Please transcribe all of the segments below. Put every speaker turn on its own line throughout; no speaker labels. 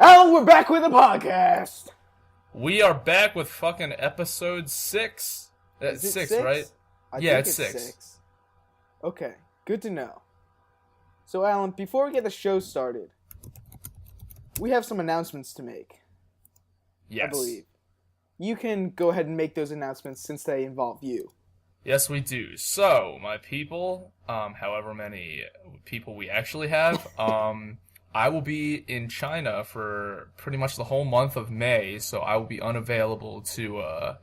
And we're back with the podcast.
We are back with fucking episode 6.
Is it
six,
six?
right?
Yeah,
it's 6.
Okay, good to know. So, Alan, before we get the show started, we have some announcements to make.
Yes.
I believe. You can go ahead and make those announcements since they involve you.
Yes, we do. So, my people, however many people we actually have, I will be in China for pretty much the whole month of May, so I will be unavailable to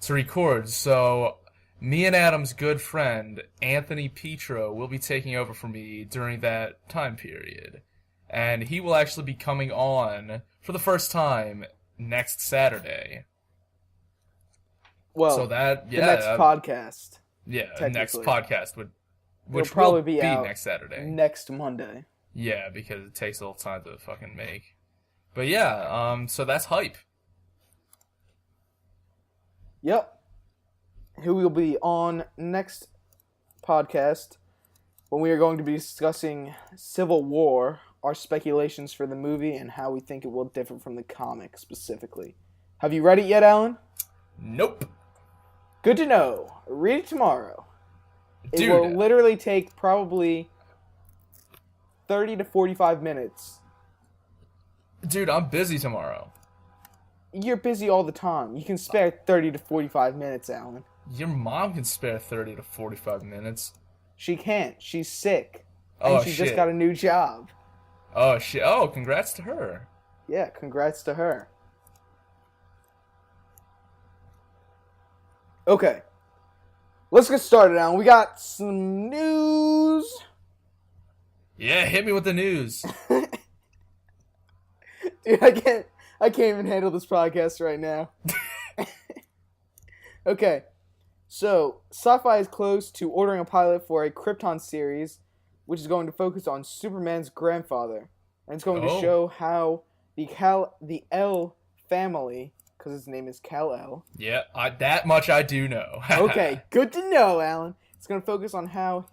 record. So, me and Adam's good friend, Anthony Petro, will be taking over for me during that time period. And he will actually be coming on for the first time next Saturday.
Well,
so that,
the next podcast.
Yeah, next podcast which
will probably
will
be out
next Saturday.
Next Monday.
Yeah, because it takes a little time to fucking make. But yeah, so that's hype.
Yep. Who will be on next podcast when we are going to be discussing Civil War, our speculations for the movie, and how we think it will differ from the comic specifically. Have you read it yet, Alan?
Nope.
Good to know. Read it tomorrow. It
Dude.
will literally take probably 30 to 45 minutes.
Dude, I'm busy tomorrow.
You're busy all the time. You can spare 30 to 45 minutes, Alan.
Your mom can spare 30 to 45 minutes.
She can't. She's sick.
Oh,
and she just got a new job.
Oh, shit. Oh, congrats to her.
Yeah, congrats to her. Okay. Let's get started, Alan. We got some news.
Yeah, hit me with the news.
Dude, I can't even handle this podcast right now. Okay. So, Sci-Fi is close to ordering a pilot for a Krypton series, which is going to focus on Superman's grandfather. And it's going to show how the L family, because his name is Kal-El.
Yeah, that much I do know.
Okay, good to know, Alan. It's going to focus on how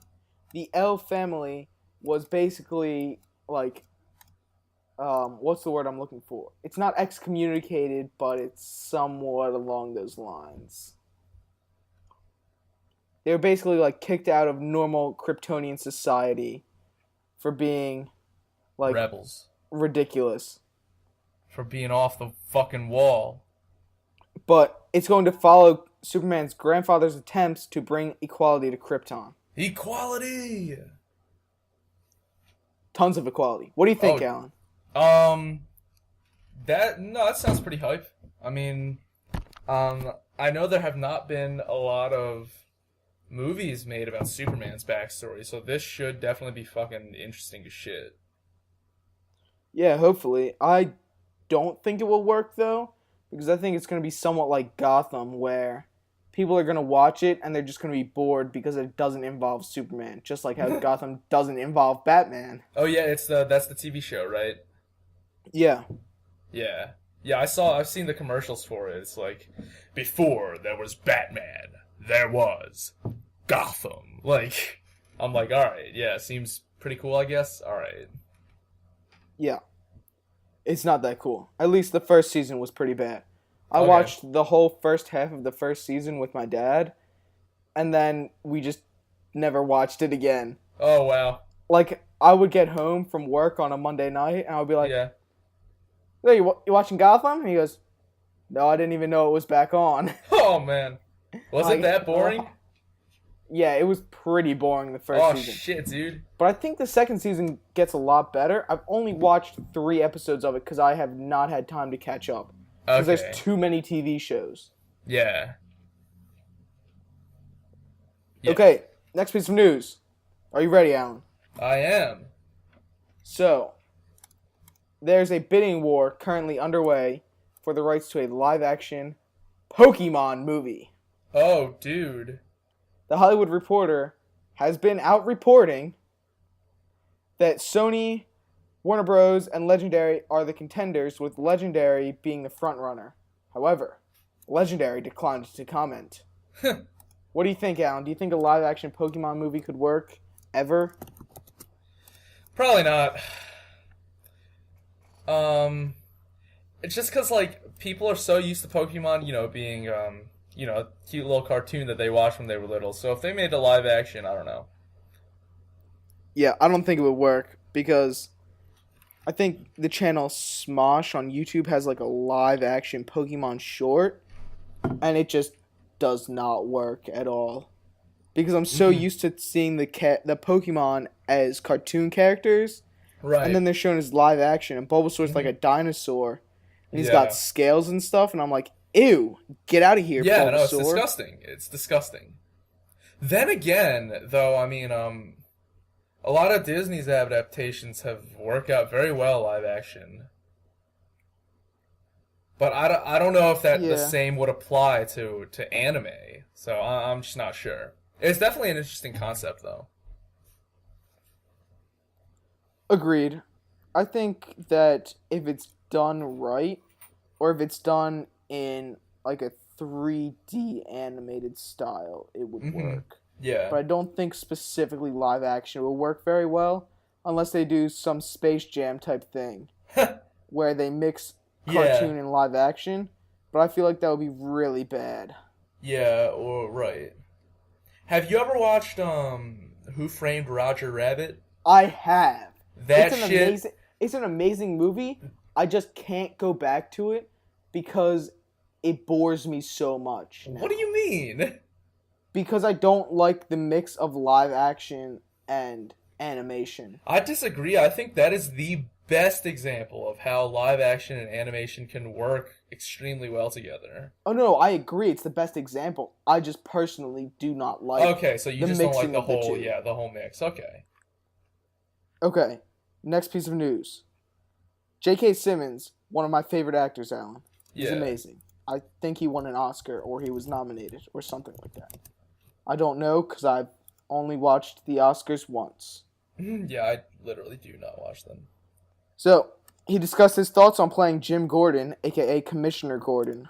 the L family was basically, like, what's the word I'm looking for? It's not excommunicated, but it's somewhat along those lines. They were basically, like, kicked out of normal Kryptonian society for being, like...
Rebels.
Ridiculous.
For being off the fucking wall.
But it's going to follow Superman's grandfather's attempts to bring equality to Krypton.
Equality!
Tons of equality. What do you think, Alan?
That sounds pretty hype. I mean, I know there have not been a lot of movies made about Superman's backstory, so this should definitely be fucking interesting as shit.
Yeah, hopefully. I don't think it will work, though, because I think it's going to be somewhat like Gotham, where people are going to watch it and they're just going to be bored because it doesn't involve Superman, just like how Gotham doesn't involve Batman.
Oh yeah, that's the TV show, right?
Yeah.
Yeah. Yeah, I've seen the commercials for it. It's like, before there was Batman, there was Gotham. Like, I'm like, alright, yeah, seems pretty cool, I guess. Alright.
Yeah. It's not that cool. At least the first season was pretty bad. I watched the whole first half of the first season with my dad, and then we just never watched it again.
Oh, wow.
Like, I would get home from work on a Monday night, and I would be like,
yeah.
Hey, you watching Gotham? And he goes, no, I didn't even know it was back on.
Oh, man. Was it that boring?
Yeah, it was pretty boring the first season.
Oh, shit, dude.
But I think the second season gets a lot better. I've only watched 3 episodes of it because I have not had time to catch up. Because there's too many TV shows.
Yeah.
Okay, next piece of news. Are you ready, Alan?
I am.
So, there's a bidding war currently underway for the rights to a live-action Pokemon movie.
Oh, dude.
The Hollywood Reporter has been out reporting that Sony, Warner Bros., and Legendary are the contenders, with Legendary being the frontrunner. However, Legendary declined to comment. What do you think, Alan? Do you think a live-action Pokemon movie could work ever?
Probably not. it's just because like people are so used to Pokemon, being a cute little cartoon that they watched when they were little. So if they made a live action, I don't know.
Yeah, I don't think it would work because I think the channel Smosh on YouTube has like a live action Pokemon short, and it just does not work at all. Because I'm so
Hmm.
used to seeing the Pokemon as cartoon characters, and
Right.
then they're shown as live action, and Bulbasaur's like
Hmm.
a dinosaur, and he's got
Yeah.
scales and stuff, and I'm like, ew, get out of here,
Yeah. No, it's
Bulbasaur.
disgusting. It's disgusting. Then again, though, I mean, a lot of Disney's adaptations have worked out very well live action. But I don't know if that the
Yeah,
same would apply to anime. So I'm just not sure. It's definitely an interesting concept, though.
agreed. I think that if it's done right, or if it's done in like a 3D animated style, it would
Hmm.
work.
Yeah.
But I don't think specifically live action will work very well unless they do some Space Jam type thing where they mix
Yeah.
cartoon and live action. But I feel like that would be really bad.
Yeah. Or right. Have you ever watched Who Framed Roger Rabbit?
I have.
That shit.
It's an amazing movie. I just can't go back to it because it bores me so much now.
What do you mean?
Because I don't like the mix of live action and animation.
I disagree. I think that is the best example of how live action and animation can work extremely well together.
Oh no, I agree. It's the best example. I just personally do not like
Okay, so you
the
just don't like
mixing
the
of the
whole,
two.
yeah, the whole mix. Okay.
Okay, next piece of news. J.K. Simmons, one of my favorite actors, Alan. He's
Yeah.
amazing. I think he won an Oscar or he was nominated or something like that. I don't know because I've only watched the Oscars once.
Yeah, I literally do not watch them.
So, he discussed his thoughts on playing Jim Gordon, aka Commissioner Gordon.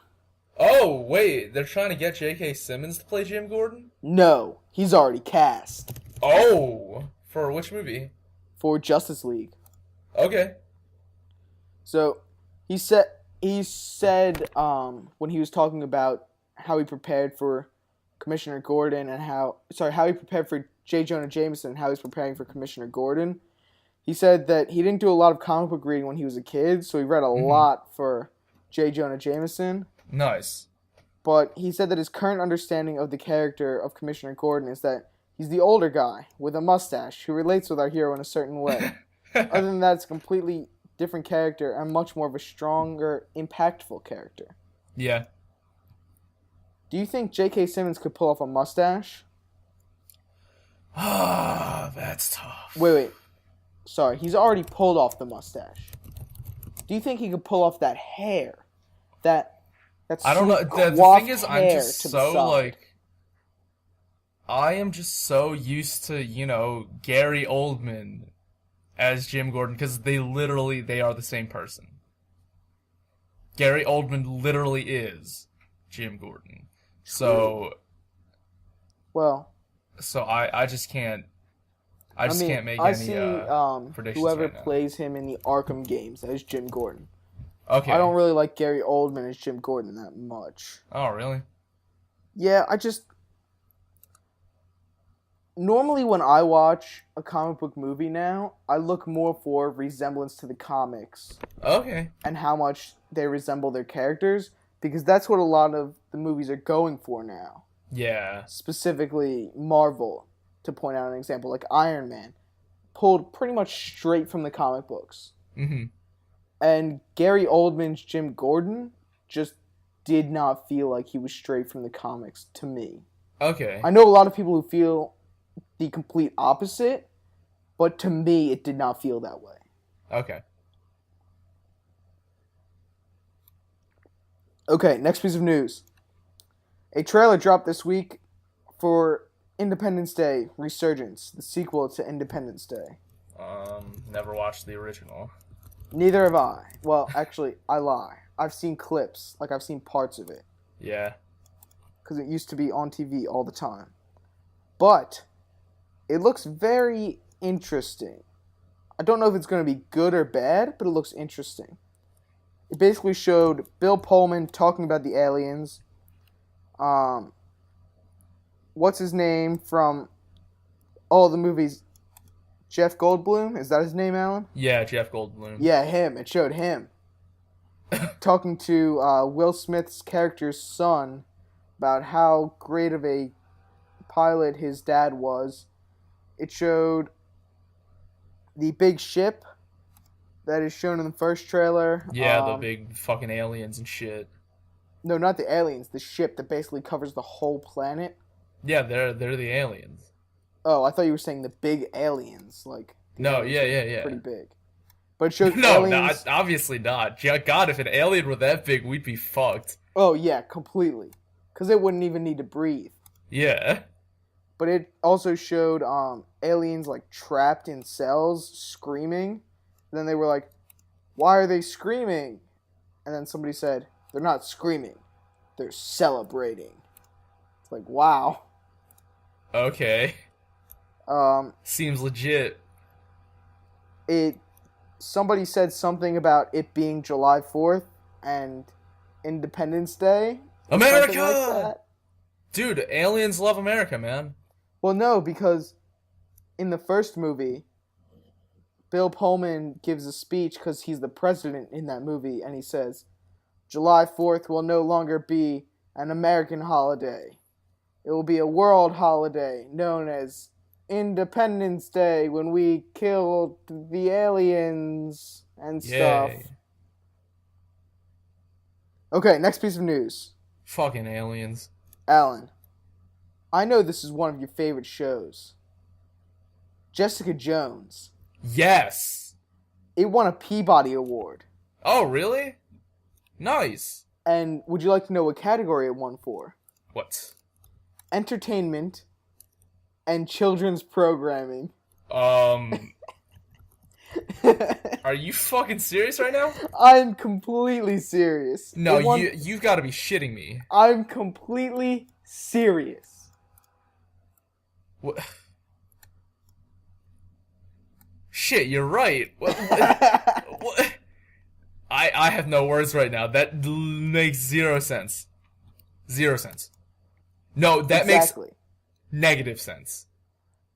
Oh, wait, they're trying to get J.K. Simmons to play Jim Gordon?
No, he's already cast
Oh, for which movie?
for Justice League.
Okay.
So he said when he was talking about how he prepared for Commissioner Gordon and how he prepared for J. Jonah Jameson and how he's preparing for Commissioner Gordon. He said that he didn't do a lot of comic book reading when he was a kid, so he read a
Hmm.
lot for J. Jonah Jameson.
Nice.
But he said that his current understanding of the character of Commissioner Gordon is that he's the older guy with a mustache who relates with our hero in a certain way. Other than that, it's a completely different character and much more of a stronger, impactful character.
Yeah.
Do you think J.K. Simmons could pull off a mustache?
Ah, that's tough.
Wait. Sorry, he's already pulled off the mustache. Do you think he could pull off that hair? That's
I don't know. The
coiffed
thing is, I'm
hair
just
to the
so,
side.
like, I am just so used to, Gary Oldman as Jim Gordon because they are the same person. Gary Oldman literally is Jim Gordon. So
Well,
I just can't can't make
I
any
see
predictions
whoever
right now.
plays him in the Arkham games as Jim Gordon.
Okay.
I don't really like Gary Oldman as Jim Gordon that much.
Oh, really?
Yeah, normally when I watch a comic book movie now, I look more for resemblance to the comics
Okay.
and how much they resemble their characters because that's what a lot of the movies are going for now.
Yeah.
Specifically Marvel, to point out an example, like Iron Man, pulled pretty much straight from the comic books.
Mm-hmm.
And Gary Oldman's Jim Gordon just did not feel like he was straight from the comics to me.
Okay.
I know a lot of people who feel the complete opposite, but to me, it did not feel that way.
Okay.
Okay, next piece of news. A trailer dropped this week for Independence Day Resurgence, the sequel to Independence Day.
Never watched the original.
Neither have I. Well, actually, I lie. I've seen clips, like I've seen parts of it,
Yeah.
because it used to be on TV all the time. But it looks very interesting. I don't know if it's going to be good or bad, but it looks interesting. It basically showed Bill Pullman talking about the aliens. What's his name from all the movies? Jeff Goldblum? Is that his name, Alan?
Yeah, Jeff Goldblum.
Yeah, him. It showed him talking to Will Smith's character's son about how great of a pilot his dad was. It showed the big ship that is shown in the first trailer.
Yeah, the big fucking aliens and shit.
No, not the aliens. The ship that basically covers the whole planet.
Yeah, they're the aliens.
Oh, I thought you were saying the big aliens. Like
No,
aliens
yeah.
Pretty big. But it shows
No,
aliens.
obviously not. God, if an alien were that big, we'd be fucked.
Oh yeah, completely. Because it wouldn't even need to breathe.
Yeah.
But it also showed aliens like trapped in cells screaming. And then they were like, "Why are they screaming?" And then somebody said, "They're not screaming. They're celebrating." It's like, wow.
Okay. Seems legit.
Somebody said something about it being July 4th and Independence Day.
America!
Like that.
Dude, aliens love America, man.
Well, no, because in the first movie, Bill Pullman gives a speech because he's the president in that movie, and he says, "July 4th will no longer be an American holiday. It will be a world holiday known as Independence Day, when we killed the aliens and stuff."
Yay.
Okay, next piece of news.
Fucking aliens.
Alan, I know this is one of your favorite shows. Jessica Jones.
Yes.
It won a Peabody Award.
Oh, really? Nice.
And would you like to know what category it won for?
What?
Entertainment and children's programming.
Are you fucking serious right now?
I'm completely serious.
No, you've got to be shitting me.
I'm completely serious.
What? Shit, you're right. What? I have no words right now. That makes 0 sense. 0 sense. No, that makes negative sense.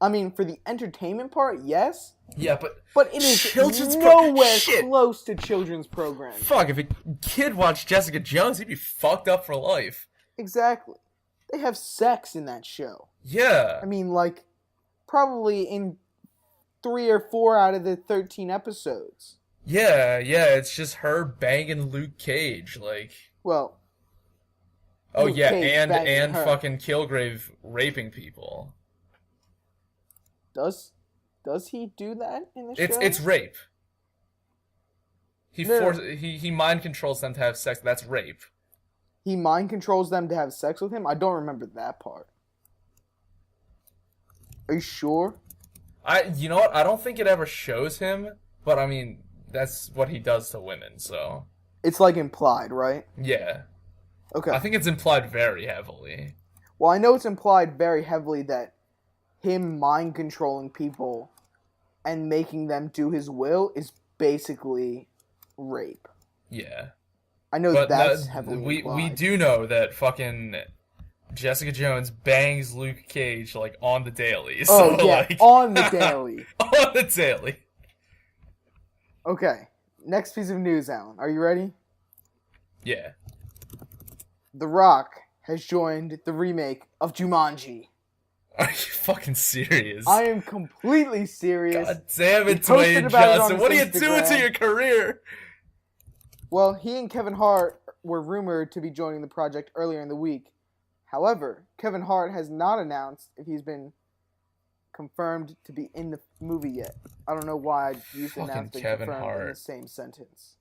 I mean, for the entertainment part, yes.
Yeah,
but it is nowhere close to children's programming.
Fuck, if a kid watched Jessica Jones, he'd be fucked up for life.
Exactly. They have sex in that show.
Yeah.
I mean, like, probably in 3 or 4 out of the 13 episodes.
Yeah, it's just her banging Luke Cage, like.
Well.
Oh
Luke
yeah,
Cage
and
her.
Fucking Kilgrave raping people.
Does he do that in the show?
It's rape. He mind controls them to have sex. That's rape.
He mind controls them to have sex with him? I don't remember that part. Are you sure?
You know what? I don't think it ever shows him, but I mean, that's what he does to women, so.
It's like implied, right?
Yeah.
Okay.
I think it's implied very heavily.
Well, I know it's implied very heavily that him mind controlling people and making them do his will is basically rape.
Yeah.
I know that's heavily implied.
We do know that fucking Jessica Jones bangs Luke Cage, like, on the daily. So,
oh, yeah,
like...
on the daily.
On the daily.
Okay, next piece of news, Alan. Are you ready?
Yeah.
The Rock has joined the remake of Jumanji.
Are you fucking serious?
I am completely serious.
God damn it, Dwayne Johnson. What are you doing to your career?
Well, he and Kevin Hart were rumored to be joining the project earlier in the week. However, Kevin Hart has not announced if he's been confirmed to be in the movie yet. I don't know why I used announced and confirmed in the same sentence.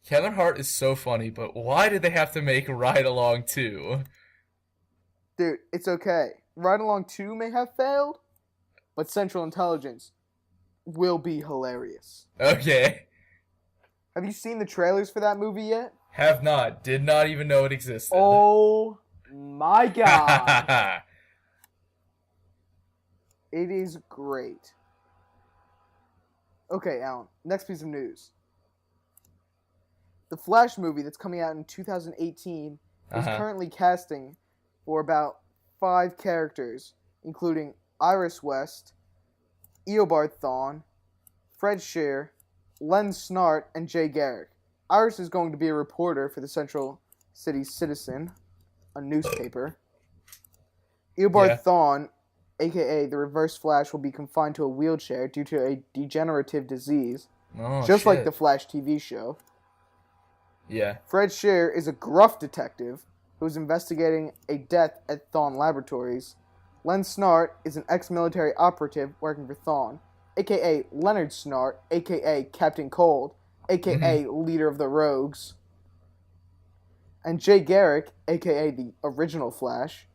Kevin Hart is so funny, but why did they have to make Ride Along 2?
Dude, it's okay. Ride Along 2 may have failed, but Central Intelligence will be hilarious.
Okay.
Have you seen the trailers for that movie yet?
Have not. Did not even know it existed.
Oh my god. It is great. Okay, Alan, next piece of news. The Flash movie that's coming out in 2018 is currently casting for about 5 characters, including Iris West, Eobard Thawne, Fred Shear, Len Snart, and Jay Garrick. Iris is going to be a reporter for the Central City Citizen, a newspaper. Eobard Thawne, a.k.a. the Reverse Flash, will be confined to a wheelchair due to a degenerative disease, just like the Flash TV show.
Yeah.
Fred Shear is a gruff detective who's investigating a death at Thawne Laboratories. Len Snart is an ex-military operative working for Thawne, a.k.a. Leonard Snart, a.k.a. Captain Cold, a.k.a. leader of the Rogues. And Jay Garrick, a.k.a. the original Flash,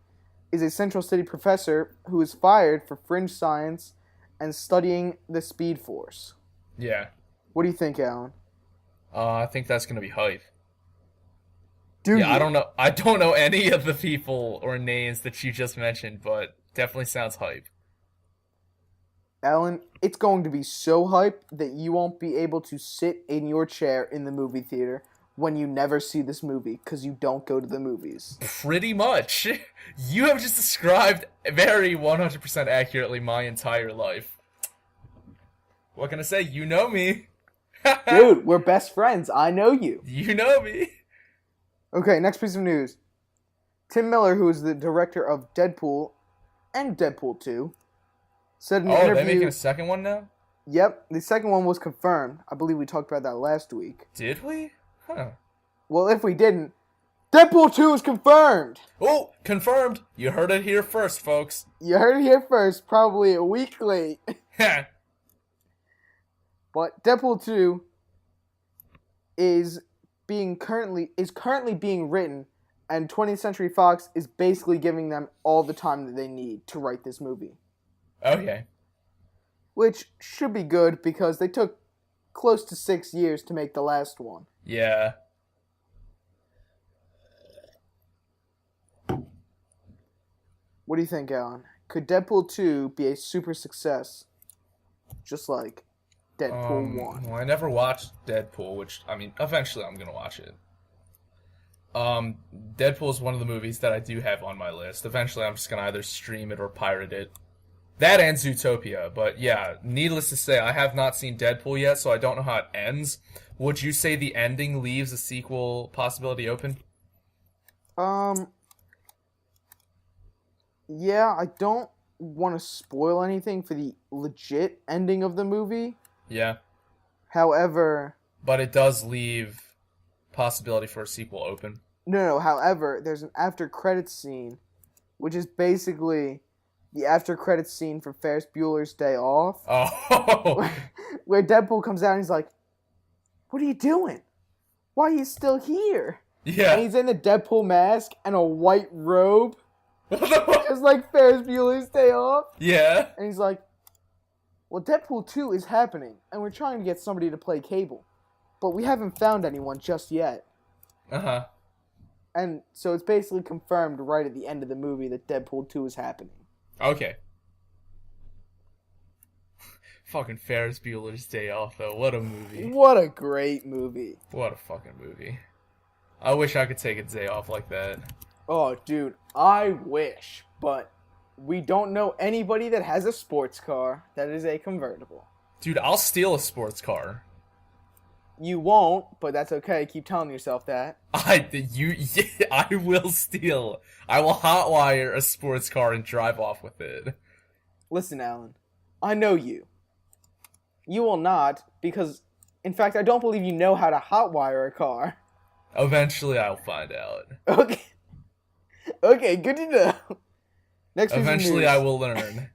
is a Central City professor who is fired for fringe science and studying the Speed Force.
Yeah.
What do you think, Alan?
I think that's gonna be hype.
Do you?
I don't know. I don't know any of the people or names that you just mentioned, but definitely sounds hype.
Alan, it's going to be so hype that you won't be able to sit in your chair in the movie theater when you never see this movie because you don't go to the movies.
Pretty much. You have just described very 100% accurately my entire life. What can I say? You know me.
Dude, we're best friends. I know you.
You know me.
Okay, next piece of news. Tim Miller, who is the director of Deadpool and Deadpool 2, said in an interview...
Oh, they're making a second one now?
Yep, the second one was confirmed. I believe we talked about that last week.
Did we? Huh.
Well, if we didn't, Deadpool 2 is confirmed!
Oh, confirmed! You heard it here first, folks.
You heard it here first, probably a week late. But Deadpool 2 is currently being written, and 20th Century Fox is basically giving them all the time that they need to write this movie.
Okay.
Which should be good because they took close to 6 years to make the last one.
Yeah.
What do you think, Alan? Could Deadpool 2 be a super success? Just like Deadpool 1.
Well, I never watched Deadpool, which, I mean, eventually I'm going to watch it. Deadpool is one of the movies that I do have on my list. Eventually I'm just going to either stream it or pirate it. That and Zootopia, but yeah, needless to say, I have not seen Deadpool yet, so I don't know how it ends. Would you say the ending leaves a sequel possibility open?
Yeah, I don't want to spoil anything for the legit ending of the movie.
Yeah.
However...
But it does leave possibility for a sequel open.
No, however, there's an after-credits scene, which is basically the after-credits scene for Ferris Bueller's Day Off.
Oh!
Where Deadpool comes out and he's like, "What are you doing? Why are you still here?"
Yeah.
And he's in a Deadpool mask and a white robe.
What the fuck?
Just like Ferris Bueller's Day Off.
Yeah.
And he's like, "Well, Deadpool 2 is happening, and we're trying to get somebody to play Cable. But we haven't found anyone just yet."
Uh-huh.
And so it's basically confirmed right at the end of the movie that Deadpool 2 is happening.
Okay. Fucking Ferris Bueller's Day Off, though. What a movie.
What a great movie.
What a fucking movie. I wish I could take a day off like that.
Oh, dude, I wish, but we don't know anybody that has a sports car that is a convertible.
Dude, I'll steal a sports car.
You won't, but that's okay. Keep telling yourself that.
I will steal. I will hotwire a sports car and drive off with it.
Listen, Alan, I know you. You will not, because, in fact, I don't believe you know how to hotwire a car.
Eventually, I'll find out.
Okay. Okay, good to know. Next piece
Eventually,
of news.
I will learn.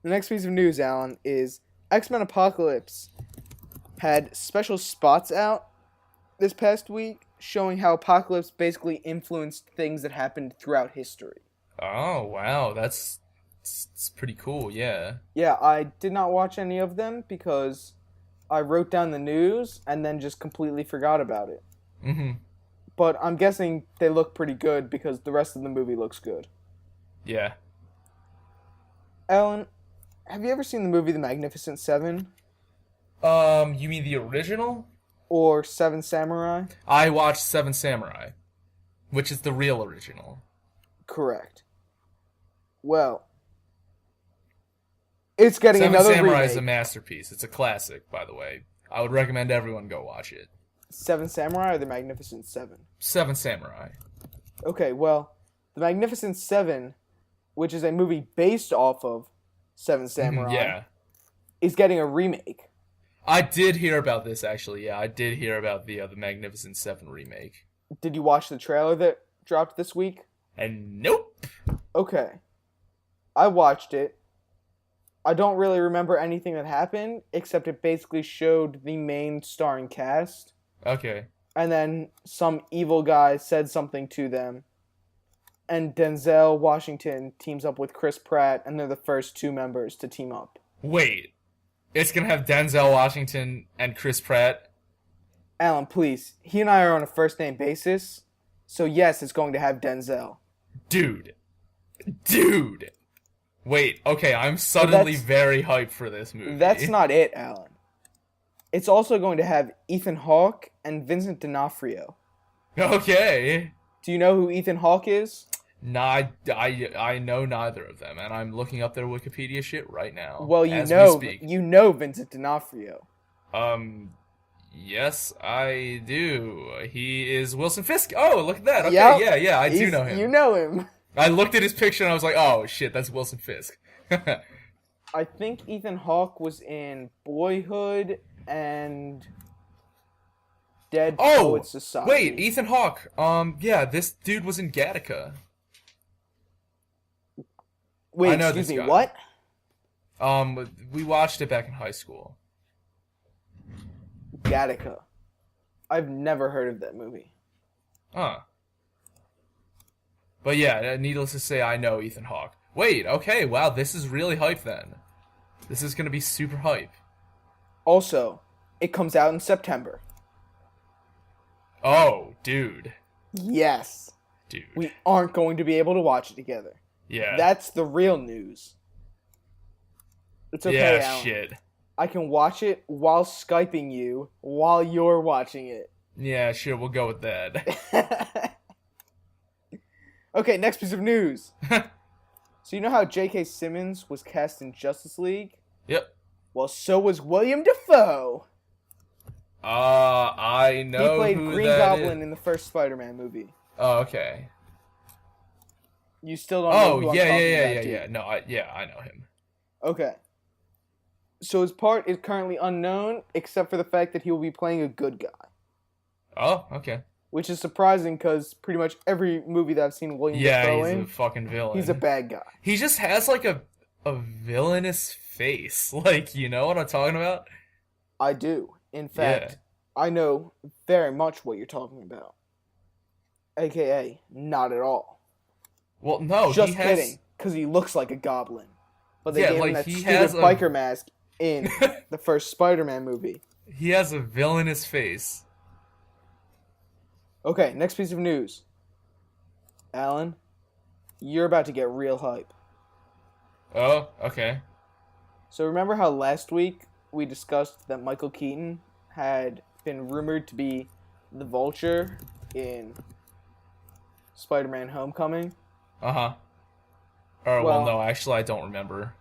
The next piece of news, Alan, is X-Men Apocalypse had special spots out this past week showing how Apocalypse basically influenced things that happened throughout history.
Oh, wow. That's pretty cool, yeah.
Yeah, I did not watch any of them because I wrote down the news and then just completely forgot about it.
Mm-hmm.
But I'm guessing they look pretty good because the rest of the movie looks good.
Yeah.
Alan, have you ever seen the movie The Magnificent Seven?
You mean the original?
or Seven Samurai?
I watched Seven Samurai, which is the real original.
Correct. Well, it's getting
Seven
another
Samurai
remake.
is a masterpiece. It's a classic, by the way. I would recommend everyone go watch it.
Seven Samurai or The Magnificent Seven?
Seven Samurai.
Okay, well, The Magnificent Seven, which is a movie based off of Seven Samurai,
Yeah.
is getting a remake.
I did hear about this, actually. Yeah, I did hear about the Magnificent Seven remake.
Did you watch the trailer that dropped this week?
And nope.
Okay. I watched it. I don't really remember anything that happened, except it basically showed the main starring cast.
Okay.
And then some evil guy said something to them. And Denzel Washington teams up with Chris Pratt, and they're the first two members to team up.
Wait. It's gonna have Denzel Washington and Chris Pratt?
Alan, please. He and I are on a first-name basis. So yes, it's going to have Denzel.
Dude. Wait, okay, I'm suddenly very hyped for this movie.
That's not it, Alan. It's also going to have Ethan Hawke and Vincent D'Onofrio.
Okay.
Do you know who Ethan Hawke is?
Nah, I know neither of them, and I'm looking up their Wikipedia shit right now.
Well,
we speak.
you know Vincent D'Onofrio.
Yes, I do. He is Wilson Fisk. Oh, look at that. Okay,
Yep.
yeah, I do know him.
You know him.
I looked at his picture and I was like, oh shit, that's Wilson Fisk.
I think Ethan Hawke was in Boyhood and Dead Poets Society.
Wait, Ethan Hawke. Yeah, this dude was in Gattaca.
Wait,
I know
excuse
this
me,
guy.
what?
We watched it back in high school.
Gattaca. I've never heard of that movie.
Huh. But yeah, needless to say, I know Ethan Hawke. Wait, okay, wow, this is really hype then. This is gonna be super hype.
Also, it comes out in September.
Oh, dude.
Yes.
Dude.
We aren't going to be able to watch it together.
Yeah.
That's the real news. It's okay,
yeah,
Alan.
shit.
I can watch it while Skyping you while you're watching it.
Yeah, sure, we'll go with that.
Okay, next piece of news. So you know how J.K. Simmons was cast in Justice League?
Yep.
Well, so was William Dafoe.
I know
He played
who
Green
that
Goblin
is.
in the first Spider-Man movie.
Oh, okay.
You still don't know who I'm
yeah,
talking about, do you?
yeah. No, I know him.
Okay. So his part is currently unknown, except for the fact that he will be playing a good guy.
Oh, okay.
Which is surprising, because pretty much every movie that I've seen William Dafoe
Yeah, he's
in,
a fucking villain.
he's a bad guy.
He just has like a villainous face. Like, you know what I'm talking about?
I do. In fact, I know very much what you're talking about. AKA, not at all.
Well, no,
Just
he has...
kidding, because he looks like a goblin. But they
Yeah,
gave him
like,
that
he
stupid
has a-
biker mask in the first Spider-Man movie.
He has a villainous face.
Okay, next piece of news. Alan, you're about to get real hype.
Oh, okay.
So remember how last week we discussed that Michael Keaton had been rumored to be the Vulture in Spider-Man Homecoming?
Uh-huh. Or, well,
Well-
no, actually, I don't remember.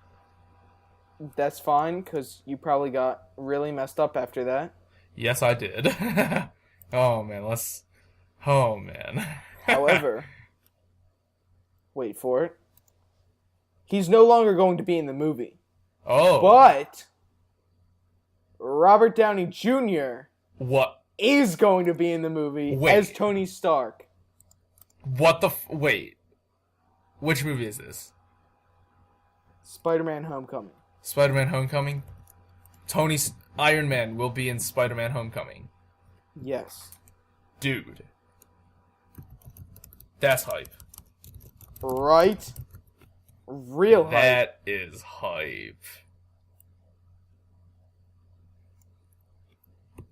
That's fine, because you probably got really messed up after that.
Yes, I did. Oh, man, Oh, man.
However, wait for it. He's no longer going to be in the movie.
Oh.
But Robert Downey Jr.
What?
is going to be in the movie
Wait.
as Tony Stark.
What the wait. Which movie is this?
Spider-Man Homecoming.
Spider-Man Homecoming? Iron Man will be in Spider-Man Homecoming.
Yes.
Dude. That's hype.
Right? Real hype.
That is hype.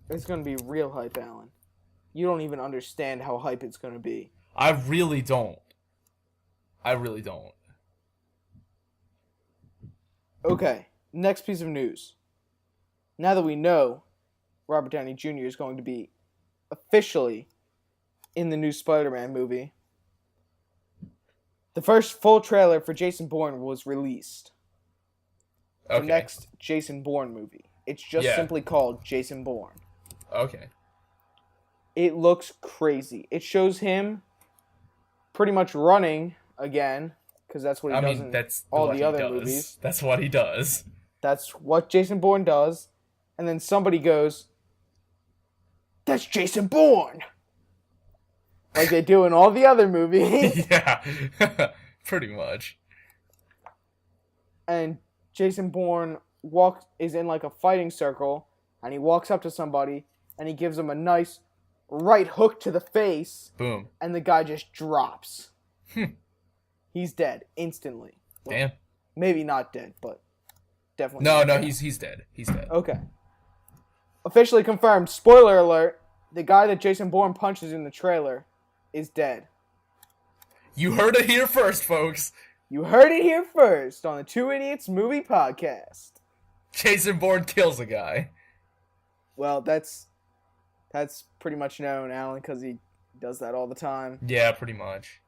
It's going to be real hype, Alan. You don't even understand how hype it's going to be.
I really don't.
Okay, next piece of news. now that we know Robert Downey Jr. is going to be officially in the new Spider-Man movie, the first full trailer for Jason Bourne was released.
Okay.
The next Jason Bourne movie. It's just simply called Jason Bourne.
Okay.
It looks crazy. It shows him pretty much running again, because that's what he does in all the other movies.
That's what he does.
That's what Jason Bourne does. And then somebody goes, "That's Jason Bourne!" Like they do in all the other movies.
Yeah, pretty much.
And Jason Bourne is in like a fighting circle, and he walks up to somebody, and he gives him a nice right hook to the face.
Boom.
And the guy just drops. He's dead instantly. Well,
damn.
Maybe not dead, but definitely.
No, he's dead. He's dead.
Okay. Officially confirmed. Spoiler alert: the guy that Jason Bourne punches in the trailer is dead.
You heard it here first, folks.
You heard it here first on the Two Idiots Movie Podcast.
Jason Bourne kills a guy.
Well, that's pretty much known, Alan, because he does that all the time.
Yeah, pretty much.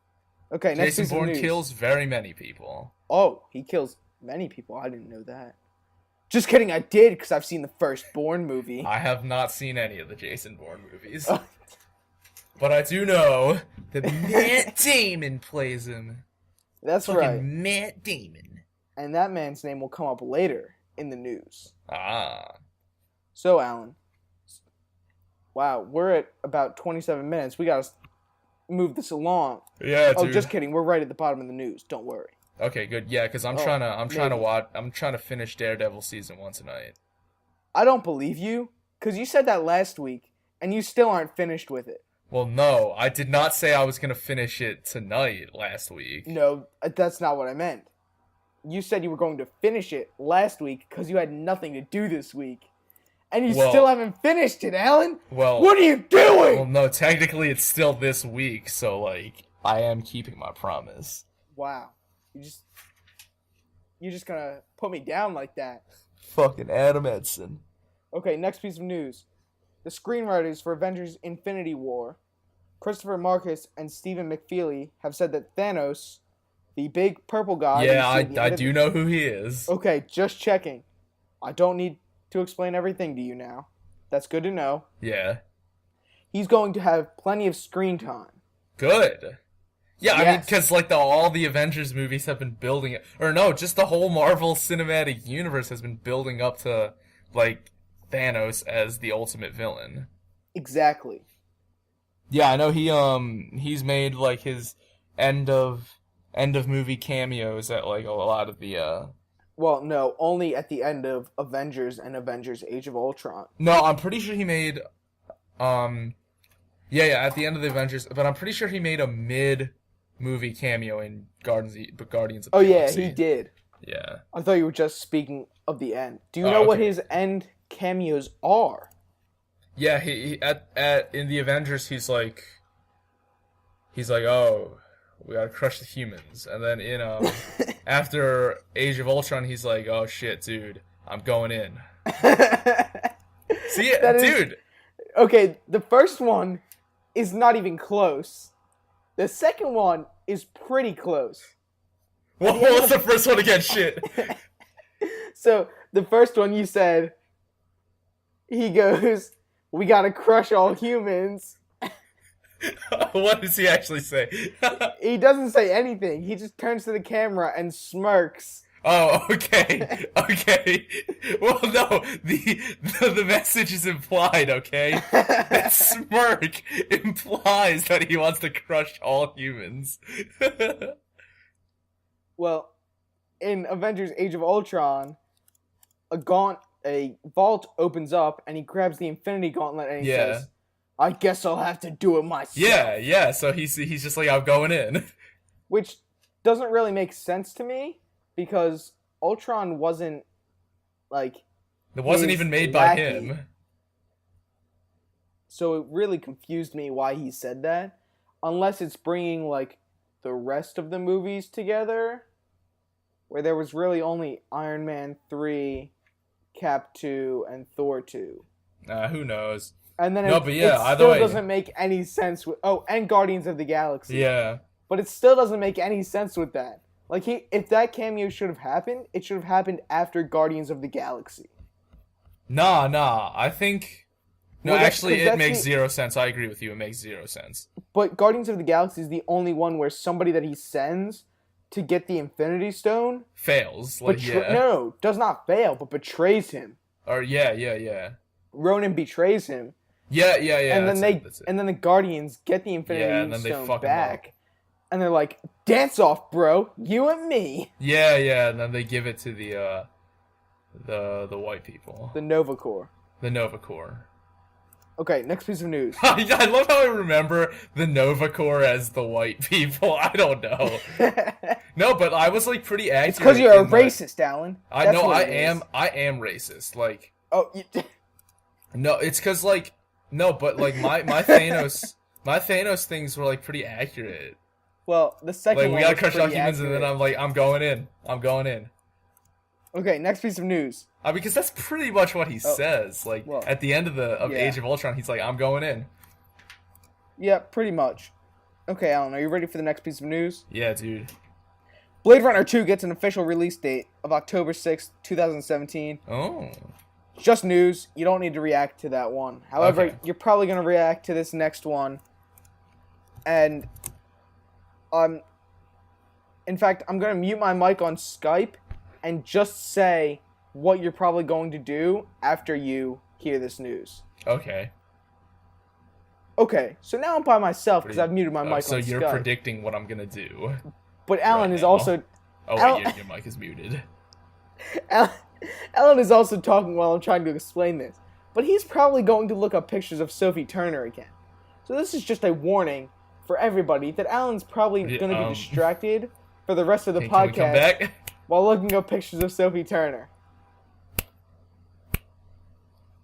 Okay, next
Jason
piece of
Bourne
news.
kills very many people.
Oh, he kills many people. I didn't know that. Just kidding, I did, because I've seen the first Bourne movie.
I have not seen any of the Jason Bourne movies. But I do know that Matt Damon plays him.
That's
fucking
right.
Matt Damon.
And that man's name will come up later in the news.
Ah.
So, Alan. Wow, we're at about 27 minutes. We gotta move this along.
Yeah, dude.
Oh, just kidding. We're right at the bottom of the news. Don't worry.
Okay, good. Yeah, because I'm trying to finish Daredevil season 1 tonight.
I don't believe you, because you said that last week, and you still aren't finished with it.
Well, no, I did not say I was gonna finish it tonight last week.
No, that's not what I meant. You said you were going to finish it last week because you had nothing to do this week. And you still haven't finished it, Alan?
Well,
what are you doing?
Well, no, technically it's still this week, so, like, I am keeping my promise.
Wow. You're just gonna put me down like that.
Fucking Adam Edson.
Okay, next piece of news. The screenwriters for Avengers Infinity War, Christopher Marcus and Stephen McFeely, have said that Thanos, the big purple guy...
Yeah, I do know who he is.
Okay, just checking. I don't need to explain everything to you now. That's good to know.
Yeah.
He's going to have plenty of screen time.
Good. Yeah,
Yes.
I mean, because, like, all the Avengers movies have been building it. Or no, just the whole Marvel Cinematic Universe has been building up to, like, Thanos as the ultimate villain.
Exactly.
Yeah, I know he's made, like, his end of movie cameos at, like, a lot of the,
Well, no, only at the end of Avengers and Avengers Age of Ultron.
No, I'm pretty sure he made, yeah, at the end of the Avengers, but I'm pretty sure he made a mid-movie cameo in Guardians of the Galaxy.
Oh, yeah, he did.
Yeah.
I thought you were just speaking of the end. Do you know what his end cameos are?
Yeah, he in the Avengers, he's like, oh, we gotta crush the humans, and then in after Age of Ultron, he's like, oh shit, dude, I'm going in. See it, dude.
Okay, the first one is not even close. The second one is pretty close.
What was the first one again? Shit.
So the first one you said, he goes, "We gotta crush all humans."
What does he actually say?
He doesn't say anything. He just turns to the camera and smirks.
Oh, okay. Okay. Well, no, the message is implied, okay? That smirk implies that he wants to crush all humans.
Well, in Avengers Age of Ultron, a vault opens up and he grabs the Infinity Gauntlet and he says, "I guess I'll have to do it myself."
Yeah, so he's just like, I'm going in.
Which doesn't really make sense to me, because Ultron wasn't, like...
It wasn't even made by him.
So it really confused me why he said that. Unless it's bringing, like, the rest of the movies together, where there was really only Iron Man 3, Cap 2, and Thor 2.
Who knows?
And then
No,
it,
but yeah,
it
either
still
way.
doesn't make any sense with... Oh, and Guardians of the Galaxy.
Yeah.
But it still doesn't make any sense with that. Like, if that cameo should have happened, it should have happened after Guardians of the Galaxy.
Nah. I think... No,
Well,
actually, it makes zero sense. I agree with you. It makes zero sense.
But Guardians of the Galaxy is the only one where somebody that he sends to get the Infinity Stone...
Fails. Like,
No, does not fail, but betrays him.
Or, yeah.
Ronan betrays him.
Yeah.
And then the Guardians get the Infinity Stone back. And they're like, dance off, bro. You and me.
Yeah. And then they give it to the white people.
The Nova Corps.
The Nova Corps.
Okay, next piece of news.
I love how I remember the Nova Corps as the white people. I don't know. No, but I was like pretty accurate.
It's because you're a racist, Alan.
I know I am racist. Like,
oh,
no, it's because like no, but like my Thanos things were like pretty accurate.
Well, the second
like
one
we gotta
was
crush out
pretty
humans, and then I'm like, I'm going in.
Okay, next piece of news.
Because that's pretty much what he says. Like at the end of Age of Ultron, he's like, I'm going in.
Yeah, pretty much. Okay, Alan, are you ready for the next piece of news?
Yeah, dude.
Blade Runner 2 gets an official release date of October 6th, 2017.
Oh.
Just news. You don't need to react to that one. However, you're probably going to react to this next one. And, in fact, I'm going to mute my mic on Skype and just say what you're probably going to do after you hear this news.
Okay.
Okay, so now I'm by myself because I've muted my mic on Skype.
So you're predicting what I'm going to do.
But Alan is also...
Oh, wait, your mic is muted.
Alan is also talking while I'm trying to explain this. But he's probably going to look up pictures of Sophie Turner again. So this is just a warning for everybody that Alan's probably going to be distracted for the rest of the podcast while looking up pictures of Sophie Turner.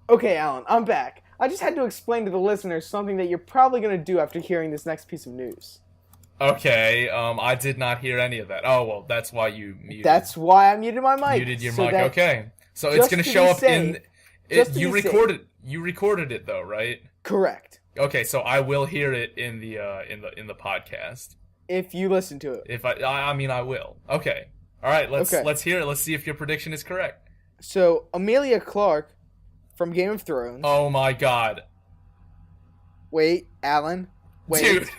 Okay, Alan, I'm back. I just had to explain to the listeners something that you're probably going to do after hearing this next piece of news.
Okay, I did not hear any of that. Oh, well, that's why you muted.
That's why I muted my mic.
Muted your mic, okay. So it's going to show up in... You recorded it, though, right?
Correct.
Okay, so I will hear it in the podcast.
If you listen to it.
If I mean, I will. Okay. All right, let's hear it. Let's see if your prediction is correct.
So, Emilia Clarke from Game of Thrones.
Oh, my God.
Wait, Alan. Wait.
Dude.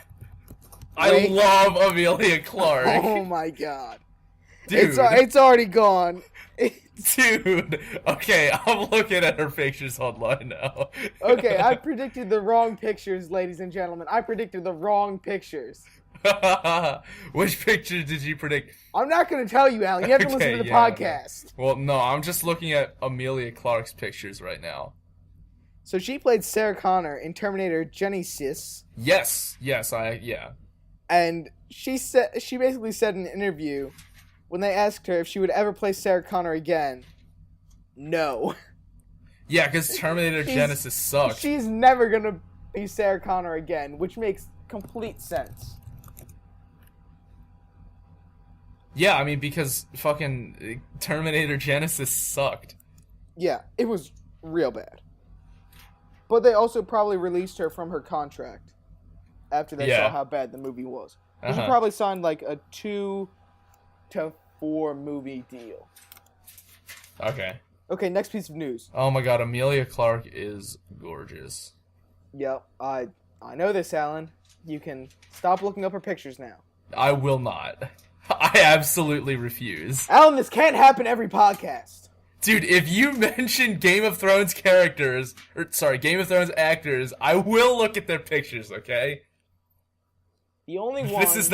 I love Emilia Clarke.
Oh my God.
Dude.
It's already gone.
Dude. Okay, I'm looking at her pictures online now.
Okay, I predicted the wrong pictures, ladies and gentlemen. I predicted the wrong pictures.
Which picture did you predict?
I'm not going to tell you, Alan. You have to listen to the podcast.
No. Well, no, I'm just looking at Emilia Clarke's pictures right now.
So she played Sarah Connor in Terminator Genesis.
Yes,
And she basically said in an interview, when they asked her if she would ever play Sarah Connor again, no.
Yeah, because Terminator Genesis sucked.
She's never going to be Sarah Connor again, which makes complete sense.
Yeah, I mean, because fucking Terminator Genesis sucked.
Yeah, it was real bad. But they also probably released her from her contract after they saw how bad the movie was. She probably signed like a 2 to 4 movie deal.
Okay.
Okay, next piece of news.
Oh my God, Emilia Clarke is gorgeous.
Yep, I know this, Alan. You can stop looking up her pictures now.
I will not. I absolutely refuse.
Alan, this can't happen every podcast.
Dude, if you mention Game of Thrones Game of Thrones actors, I will look at their pictures, okay?
The only one...
This is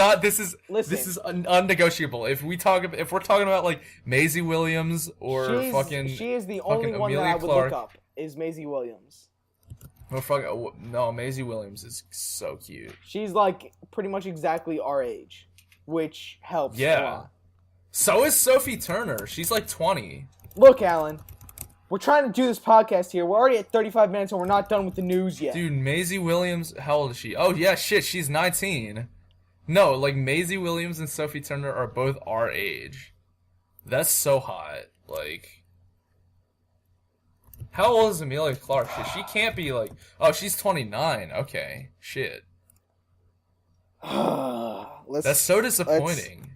unnegotiable. If we're talking about like Maisie Williams or
she is the only one that I would look up is Maisie Williams.
No, Maisie Williams is so cute.
She's like pretty much exactly our age, which helps a lot.
So is Sophie Turner. She's like 20.
Look, Alan, we're trying to do this podcast here. We're already at 35 minutes and we're not done with the news yet.
Dude, Maisie Williams, how old is she? Oh, yeah, shit, she's 19. No, like, Maisie Williams and Sophie Turner are both our age. That's so hot. Like, How old is Emilia Clarke? She can't be like... Oh, she's 29. Okay. Shit. That's so disappointing.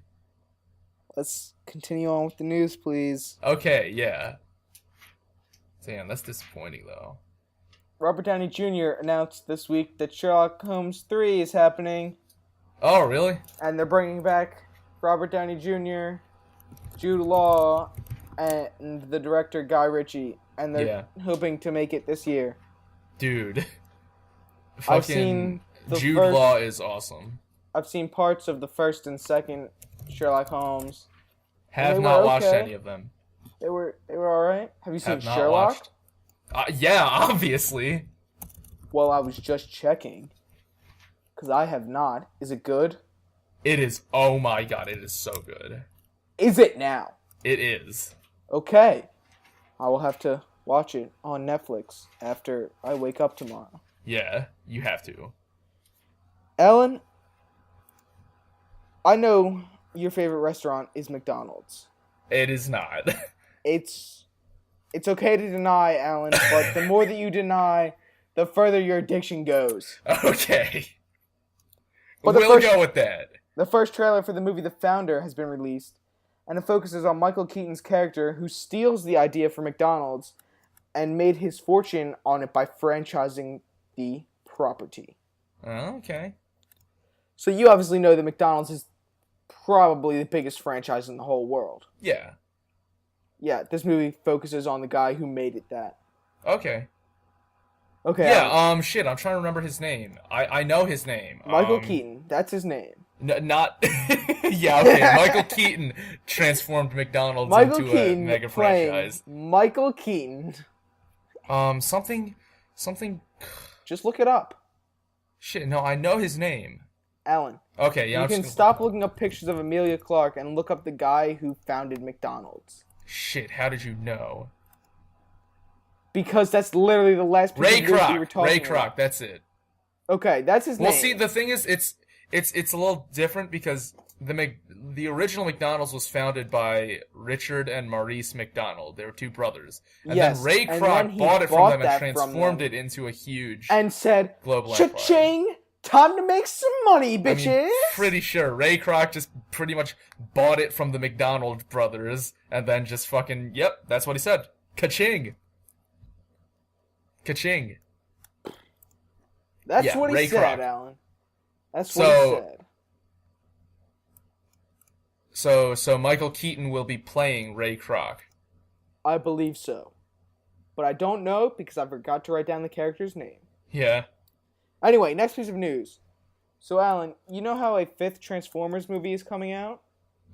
Let's continue on with the news, please.
Okay, yeah. Damn, that's disappointing, though.
Robert Downey Jr. announced this week that Sherlock Holmes 3 is happening.
Oh, really?
And they're bringing back Robert Downey Jr., Jude Law, and the director Guy Ritchie. And they're hoping to make it this year.
Dude.
I've seen
Jude Law is awesome.
I've seen parts of the first and second Sherlock Holmes.
Have not watched any of them.
They were alright. Have you seen Sherlock?
Yeah, obviously.
Well, I was just checking. Because I have not. Is it good?
It is. Oh my god, it is so good.
Is it now?
It is.
Okay. I will have to watch it on Netflix after I wake up tomorrow.
Yeah, you have to.
Ellen, I know your favorite restaurant is McDonald's.
It is not.
It's okay to deny, Alan, but the more that you deny, the further your addiction goes.
Okay.
But
we'll go with that.
The first trailer for the movie The Founder has been released, and it focuses on Michael Keaton's character who steals the idea for McDonald's and made his fortune on it by franchising the property.
Oh, okay.
So you obviously know that McDonald's is probably the biggest franchise in the whole world.
Yeah.
Yeah, this movie focuses on the guy who made it that.
Okay.
Okay.
Yeah, shit, I'm trying to remember his name. I know his name.
Michael Keaton, that's his name.
Not... yeah, okay, Michael Keaton transformed McDonald's into a mega franchise.
Michael Keaton.
Something...
Just look it up.
Shit, no, I know his name.
Alan.
Okay, yeah,
you can stop looking up pictures of Emilia Clarke and look up the guy who founded McDonald's.
Shit, how did you know?
Because that's literally the last piece of news we were talking
Ray
about.
Kroc, that's it.
Okay, that's his name.
Well, see, the thing is, it's a little different because the original McDonald's was founded by Richard and Maurice McDonald. They were two brothers. And then Ray Kroc bought it from them and transformed it into a huge
and said,
global
cha-ching! Time to make some money, bitches!
I mean, pretty sure. Ray Kroc just pretty much bought it from the McDonald brothers and then just fucking, yep, that's what he said. Ka-ching! Ka-ching.
That's what he said, Alan. That's what he said.
So Michael Keaton will be playing Ray Kroc.
I believe so. But I don't know because I forgot to write down the character's name.
Yeah.
Anyway, next piece of news. So, Alan, you know how a 5th Transformers movie is coming out?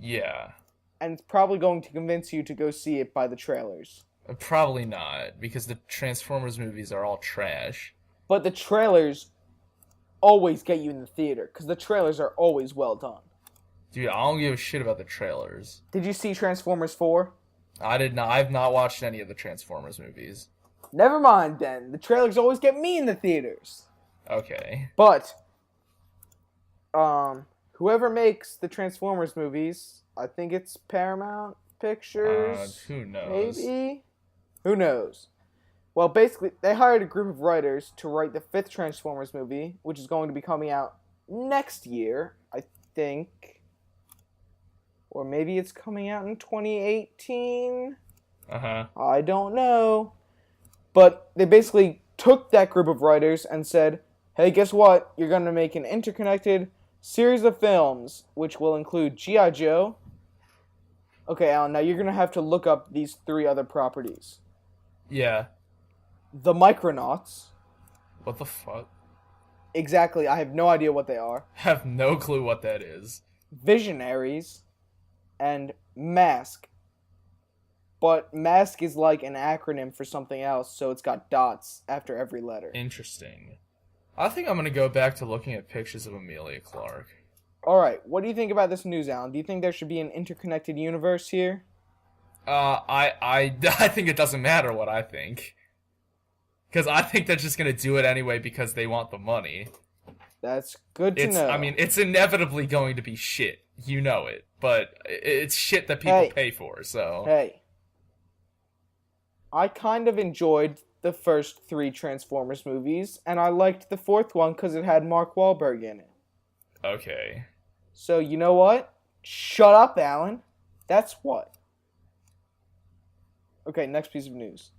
Yeah.
And it's probably going to convince you to go see it by the trailers.
Probably not, because the Transformers movies are all trash.
But the trailers always get you in the theater, because the trailers are always well done.
Dude, I don't give a shit about the trailers.
Did you see Transformers 4?
I did not. I've not watched any of the Transformers movies.
Never mind, then. The trailers always get me in the theaters.
Okay.
But, whoever makes the Transformers movies, I think it's Paramount Pictures.
Who knows?
Maybe? Who knows? Well, basically, they hired a group of writers to write the 5th Transformers movie, which is going to be coming out next year, I think. Or maybe it's coming out in 2018?
Uh-huh.
I don't know. But they basically took that group of writers and said, hey, guess what? You're going to make an interconnected series of films, which will include G.I. Joe. Okay, Alan, now you're going to have to look up these 3 other properties.
Yeah.
The Micronauts.
What the fuck?
Exactly, I have no idea what they are.
Have no clue what that is.
Visionaries. And Mask. But Mask is like an acronym for something else, so it's got dots after every letter.
Interesting. I think I'm going to go back to looking at pictures of Emilia Clarke.
Alright, what do you think about this news, Alan? Do you think there should be an interconnected universe here?
I think it doesn't matter what I think. Because I think they're just going to do it anyway because they want the money.
That's good to know.
I mean, it's inevitably going to be shit. You know it. But it's shit that people pay for, so...
Hey. I kind of enjoyed the first 3 Transformers movies, and I liked the 4th one because it had Mark Wahlberg in it.
Okay.
So, you know what? Shut up, Alan. That's what. Okay, next piece of news.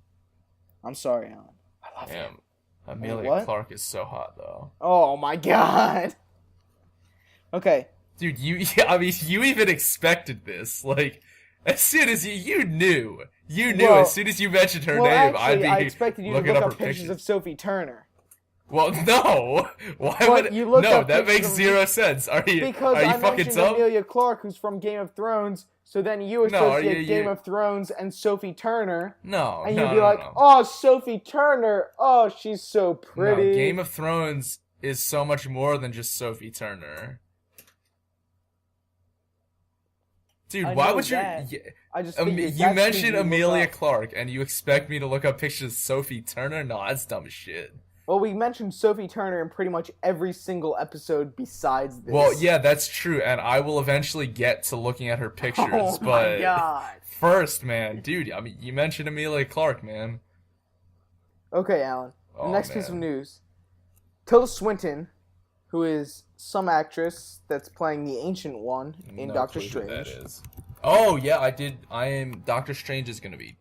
I'm sorry, Alan. I love
Damn.
you.
Amelia Clarke is so hot, though.
Oh my god. Okay.
Dude, you even expected this. Like, as soon as you knew. As soon as you mentioned her name,
actually, I
I'd be
expected you to
looking
look
up
up
her
pictures of Sophie Turner.
Well, no. Why
But
would
you looked
no?
up
That
pictures
makes
of-
zero sense. Are you
Because
are you
I
fucking
mentioned
dumb?
Emilia Clarke, who's from Game of Thrones, so then you associate Game of Thrones and Sophie Turner.
No,
and
no,
you'd be
no,
like,
no.
oh, Sophie Turner. Oh, she's so pretty.
No, Game of Thrones is so much more than just Sophie Turner. Dude,
I
why
know
would you?
that.
Yeah,
I just
you
figured that's who
mentioned
you look
Emilia
up.
Clarke, and you expect me to look up pictures of Sophie Turner? No, that's dumb as shit.
Well, we mentioned Sophie Turner in pretty much every single episode besides this.
Well, yeah, that's true, and I will eventually get to looking at her pictures.
Oh
but
my god.
first, man, dude, I mean, you mentioned Emilia Clarke, man.
Okay, Alan. The
Oh,
next piece of
man.
news. Tilda Swinton, who is some actress that's playing the Ancient One in
No
Doctor
clue who that
Strange.
is. Oh yeah, I am. Doctor Strange is gonna be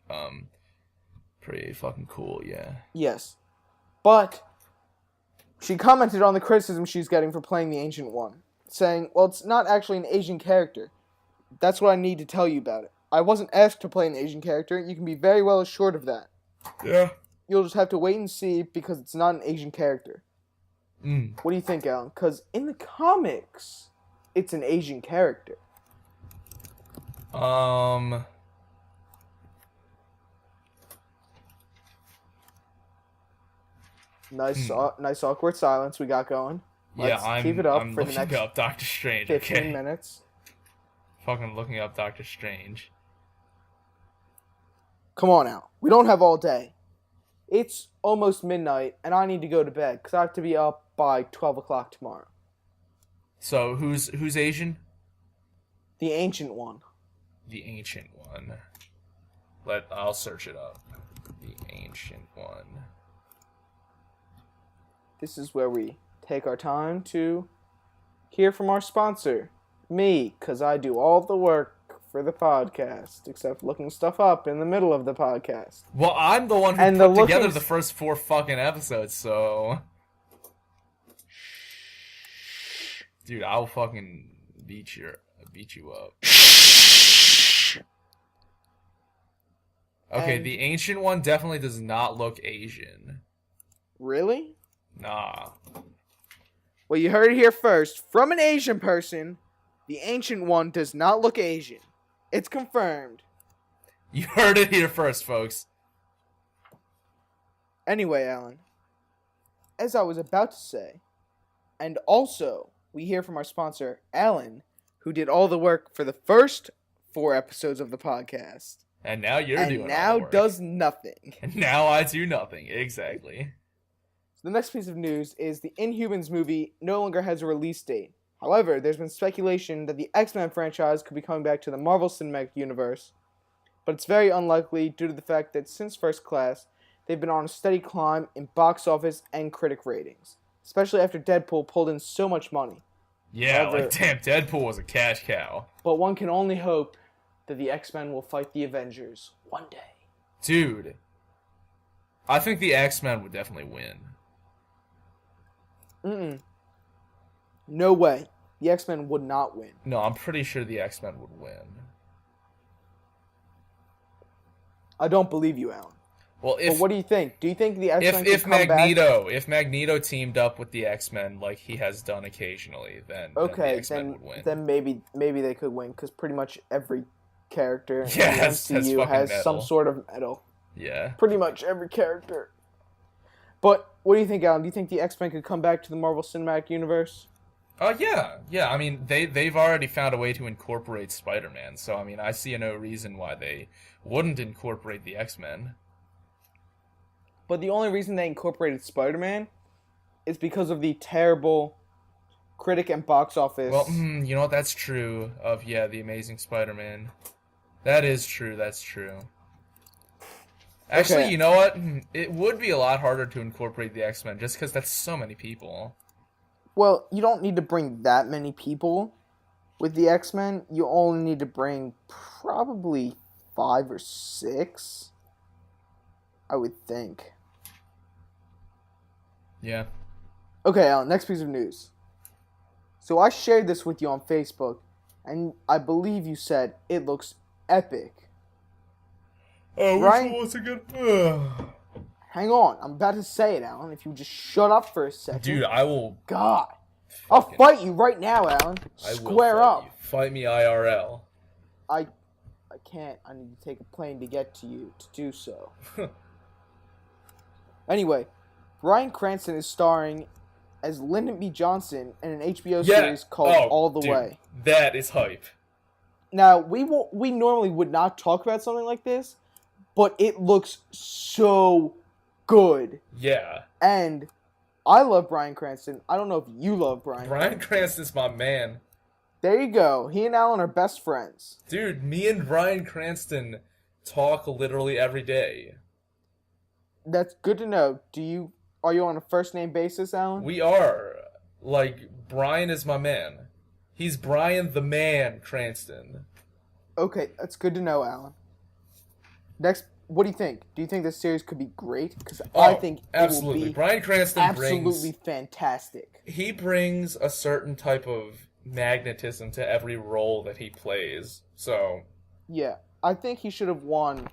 pretty fucking cool. Yeah.
Yes. But she commented on the criticism she's getting for playing the Ancient One, saying, well, it's not actually an Asian character. That's what I need to tell you about it. I wasn't asked to play an Asian character. You can be very well assured of that.
Yeah.
You'll just have to wait and see because it's not an Asian character. What do you think, Alan? Because in the comics, it's an Asian character. Nice awkward silence we got going. Let's keep it up
I'm
for the
looking
next
up Doctor Strange.
15
Okay.
minutes.
Fucking looking up Doctor Strange.
Come on, Al. We don't have all day. It's almost midnight, and I need to go to bed because I have to be up by 12 o'clock tomorrow.
So who's Asian?
The Ancient One.
The Ancient One. I'll search it up. The Ancient One.
This is where we take our time to hear from our sponsor, me, because I do all the work for the podcast, except looking stuff up in the middle of the podcast.
Well, I'm the one who
And
put
the
together
looking-
the first 4 fucking episodes, so. Dude, I'll fucking beat you up. Okay,
And-
the Ancient One definitely does not look Asian.
Really?
Nah.
Well, you heard it here first. From an Asian person, the Ancient One does not look Asian. It's confirmed.
You heard it here first, folks.
Anyway, Alan, as I was about to say, and also we hear from our sponsor, Alan, who did all the work for the first 4 episodes of the podcast.
And now you're doing
And
all
now
the work.
does nothing.
And now I do nothing. Exactly.
So the next piece of news is the Inhumans movie no longer has a release date. However, there's been speculation that the XMen franchise could be coming back to the Marvel Cinematic Universe, but it's very unlikely due to the fact that since First Class, they've been on a steady climb in box office and critic ratings, especially after Deadpool pulled in so much money.
Yeah,
However-
like, damn, Deadpool was a cash cow.
But one can only hope that the X-Men will fight the Avengers one day.
Dude. I think the X-Men would definitely win.
No way. The X-Men would not win.
No, I'm pretty sure the X-Men would win.
I don't believe you, Alan.
Well,
But
if
what do you think? Do you think the X-Men
if
could come back?
if Magneto teamed up with the X-Men like he has done occasionally, then the
Okay,
X-Men would win.
then maybe they could win because pretty much every character in
Yeah,
the
has
MCU
fucking
has
metal.
some sort of metal.
Yeah.
Pretty much every character. But what do you think, Alan? Do you think the X-Men could come back to the Marvel Cinematic Universe?
Yeah. I mean, they've already found a way to incorporate Spider-Man, so I mean, I see no reason why they wouldn't incorporate the X-Men.
But the only reason they incorporated Spider-Man is because of the terrible critic and box office.
Well, you know what? That's true. The Amazing Spider-Man. That is true. That's true. Actually,
Okay.
you know what? It would be a lot harder to incorporate the X-Men just because that's so many people.
Well, you don't need to bring that many people with the X-Men. You only need to bring probably 5 or 6, I would think.
Yeah.
Okay, Alan, next piece of news. So I shared this with you on Facebook, and I believe you said it looks epic.
Oh, which
Brian,
one was it again?
hang on. I'm about to say it, Alan. If you just shut up for a second.
Dude, I will.
God. I'll fight you right now, Alan.
I will
Square
fight
up.
you. Fight me IRL.
I can't. I need to take a plane to get to you to do so. Anyway, Bryan Cranston is starring as Lyndon B. Johnson in an HBO series called All the Way.
That is hype.
Now, we normally would not talk about something like this, but it looks so good.
Yeah.
And I love Bryan Cranston. I don't know if you love
Bryan Cranston's my man.
There you go. He and Alan are best friends.
Dude, me and Bryan Cranston talk literally every day.
That's good to know. Are you on a first name basis, Alan?
We are. Like, Bryan is my man. He's Bryan the Man Cranston.
Okay, that's good to know, Alan. Next, what do you think? Do you think this series could be great? Because I think
absolutely.
It will be
Bryan Cranston
absolutely fantastic.
He brings a certain type of magnetism to every role that he plays. So,
yeah, I think he should have won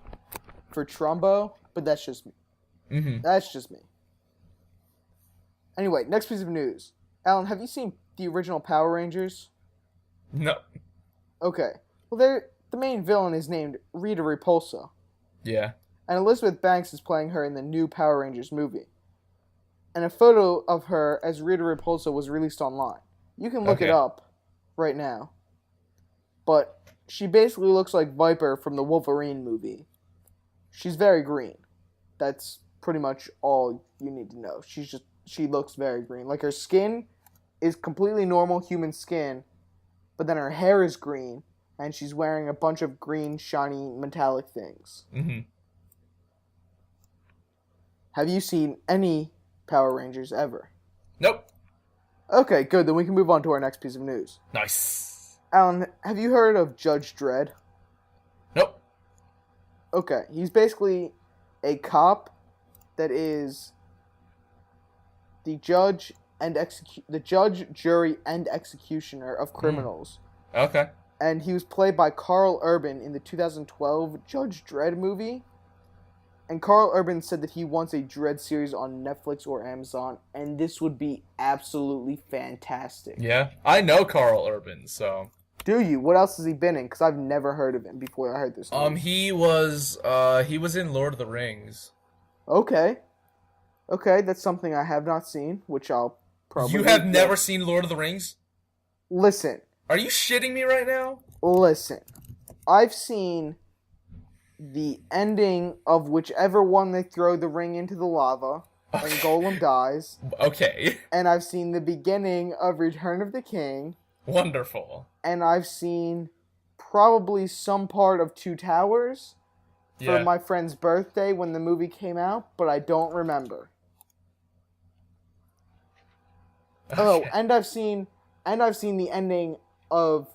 for Trumbo, but that's just me.
Mm-hmm.
That's just me. Anyway, next piece of news. Alan, have you seen the original Power Rangers?
No.
Okay. Well, the main villain is named Rita Repulsa.
Yeah.
And Elizabeth Banks is playing her in the new Power Rangers movie. And a photo of her as Rita Repulsa was released online. You can look it up right now. But she basically looks like Viper from the Wolverine movie. She's very green. That's pretty much all you need to know. She looks very green. Like, her skin is completely normal human skin, but then her hair is green, and she's wearing a bunch of green, shiny, metallic things.
Mm-hmm.
Have you seen any Power Rangers ever?
Nope.
Okay, good. Then we can move on to our next piece of news.
Nice.
Alan, have you heard of Judge Dredd?
Nope.
Okay, he's basically a cop that is the judge, jury, and executioner of criminals.
Okay.
And he was played by Carl Urban in the 2012 Judge Dredd movie. And Carl Urban said that he wants a Dredd series on Netflix or Amazon, and this would be absolutely fantastic.
Yeah, I know Carl Urban, so.
Do you? What else has he been in? Because I've never heard of him before I heard this news.
He was in Lord of the Rings.
Okay, that's something I have not seen, which I'll probably...
You have never seen Lord of the Rings?
Listen.
Are you shitting me right now?
Listen. I've seen the ending of whichever one they throw the ring into the lava, and Golem dies.
Okay.
And I've seen the beginning of Return of the King.
Wonderful.
And I've seen probably some part of Two Towers for my friend's birthday when the movie came out, but I don't remember. Okay. Oh, and I've seen the ending of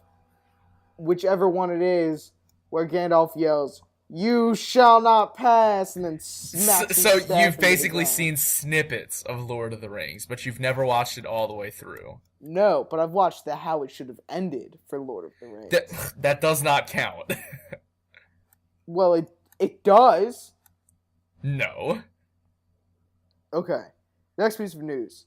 whichever one it is where Gandalf yells, "You shall not pass," and then smacks his staff
you've
into
basically
the ground.
seen snippets of Lord of the Rings, but you've never watched it all the way through.
No, but I've watched how it should have ended for Lord of the Rings.
That does not count.
Well, it does.
No.
Okay. Next piece of news.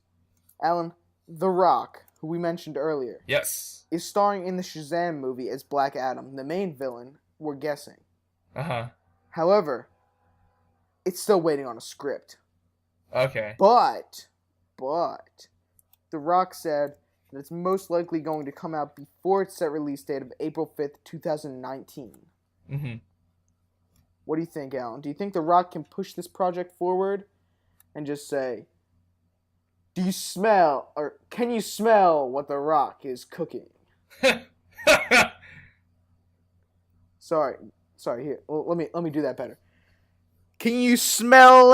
Alan, The Rock, who we mentioned earlier,
Yes.
is starring in the Shazam movie as Black Adam, the main villain, we're guessing.
Uh-huh.
However, it's still waiting on a script.
Okay.
But, The Rock said that it's most likely going to come out before its set release date of April 5th, 2019.
Mm-hmm.
What do you think, Alan? Do you think The Rock can push this project forward and just say, can you smell what The Rock is cooking? Sorry, here. Well, let me do that better. Can you smell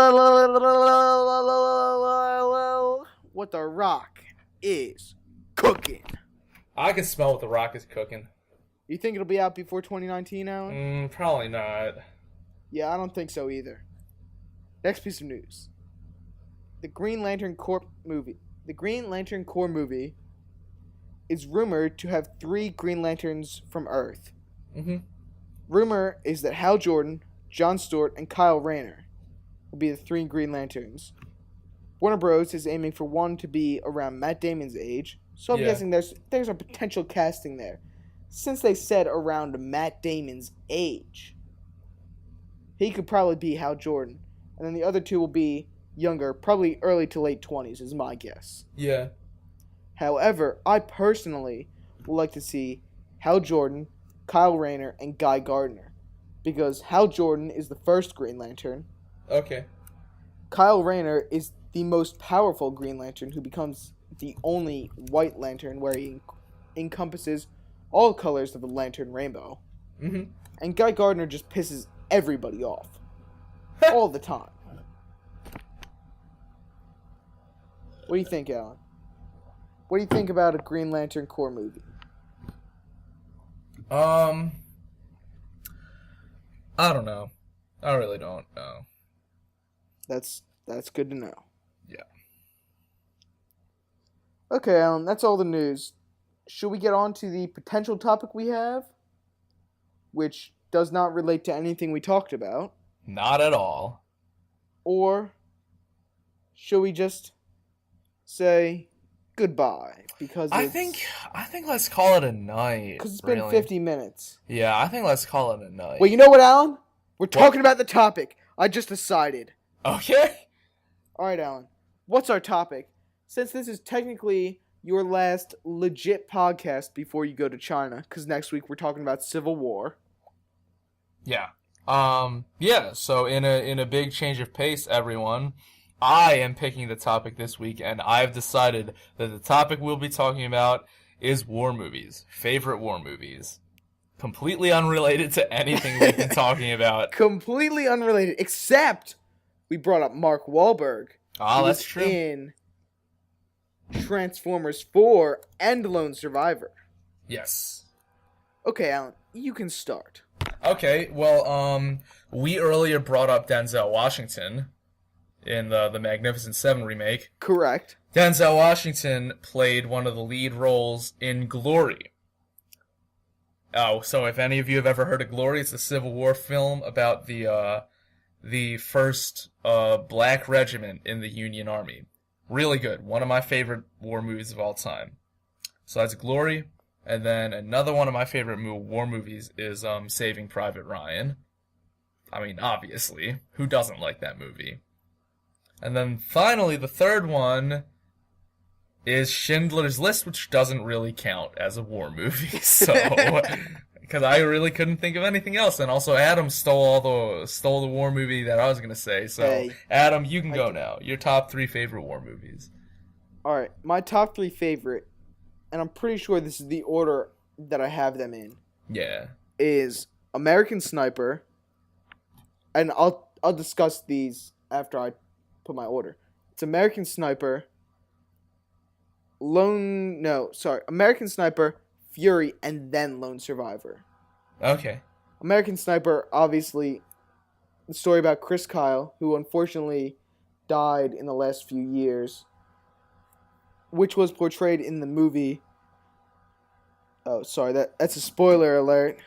what the Rock is cooking?
I can smell what The Rock is cooking.
You think it'll be out before 2019, Alan?
Probably not.
Yeah, I don't think so either. Next piece of news. The Green Lantern Corps movie. The Green Lantern Corps movie is rumored to have 3 Green Lanterns from Earth.
Mm-hmm.
Rumor is that Hal Jordan, John Stewart, and Kyle Rayner will be the 3 Green Lanterns. Warner Bros. Is aiming for one to be around Matt Damon's age, so I'm guessing there's a potential casting there. Since they said around Matt Damon's age, he could probably be Hal Jordan, and then the other 2 will be younger, probably early to late 20s is my guess.
Yeah.
However, I personally would like to see Hal Jordan, Kyle Rayner, and Guy Gardner, because Hal Jordan is the first Green Lantern.
Okay.
Kyle Rayner is the most powerful Green Lantern who becomes the only White Lantern where he encompasses all colors of the Lantern rainbow.
Mm-hmm.
And Guy Gardner just pisses everybody off. All the time. What do you think, Alan? What do you think about a Green Lantern Corps movie?
I don't know. I really don't know.
That's good to know.
Yeah.
Okay, Alan, that's all the news. Should we get on to the potential topic we have? Which does not relate to anything we talked about.
Not at all.
Or should we just say goodbye? Because
I think let's call it a night.
Because it's been 50 minutes.
Yeah, I think let's call it a night.
Well, you know what, Alan? We're talking about the topic. I just decided.
Okay.
All right, Alan. What's our topic? Since this is technically your last legit podcast before you go to China, because next week we're talking about Civil War.
Yeah. Yeah, so in a big change of pace, everyone, I am picking the topic this week, and I've decided that the topic we'll be talking about is war movies. Favorite war movies. Completely unrelated to anything we've been talking about.
Completely unrelated, except we brought up Mark Wahlberg.
Oh, that's true.
In Transformers 4 and Lone Survivor.
Yes.
Okay, Alan, you can start.
Okay, well, we earlier brought up Denzel Washington in the Magnificent Seven remake.
Correct.
Denzel Washington played one of the lead roles in Glory. Oh, so if any of you have ever heard of Glory, it's a Civil War film about the first black regiment in the Union Army. Really good. One of my favorite war movies of all time. So that's Glory. And then another one of my favorite war movies is Saving Private Ryan. I mean, obviously. Who doesn't like that movie? And then finally, the third one is Schindler's List, which doesn't really count as a war movie. So, because I really couldn't think of anything else. And also, Adam stole the war movie that I was going to say. So, hey, Adam, you can go now. Your top 3 favorite war movies.
All right. My top 3 favorite, and I'm pretty sure this is the order that I have them in.
Yeah.
Is American Sniper, and I'll discuss these after I put my order. It's American Sniper, American Sniper, Fury, and then Lone Survivor.
Okay.
American Sniper, obviously, the story about Chris Kyle, who unfortunately died in the last few years, which was portrayed in the movie. Oh, sorry, that's a spoiler alert.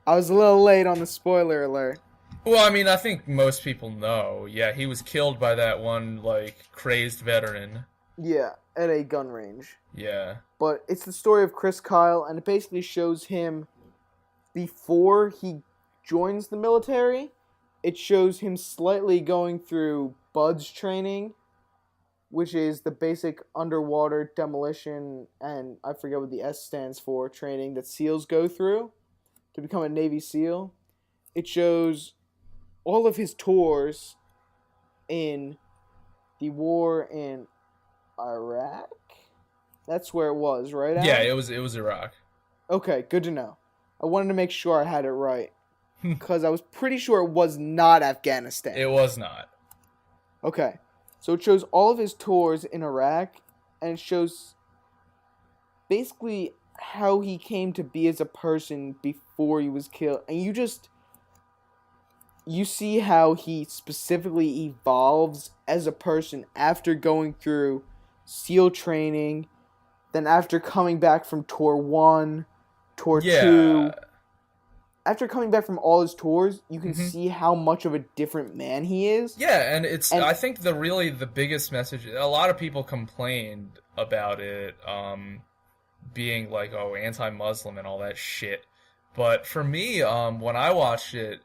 I was a little late on the spoiler alert.
Well, I mean, I think most people know. Yeah, he was killed by that one, crazed veteran.
Yeah, at a gun range.
Yeah.
But it's the story of Chris Kyle, and it basically shows him before he joins the military. It shows him slightly going through BUDS training, which is the basic underwater demolition, and I forget what the S stands for, training that SEALs go through to become a Navy SEAL. It shows all of his tours in the war in Iraq? That's where it was, right, Alan?
Yeah, it was Iraq.
Okay, good to know. I wanted to make sure I had it right. because I was pretty sure it was not Afghanistan.
It was not.
Okay. So it shows all of his tours in Iraq, and it shows basically how he came to be as a person before he was killed. And you see how he specifically evolves as a person after going through SEAL training, then after coming back from tour 1, tour 2. After coming back from all his tours, you can see how much of a different man he is.
Yeah, and I think the biggest message, a lot of people complained about it being like, oh, anti-Muslim and all that shit. But for me, when I watched it,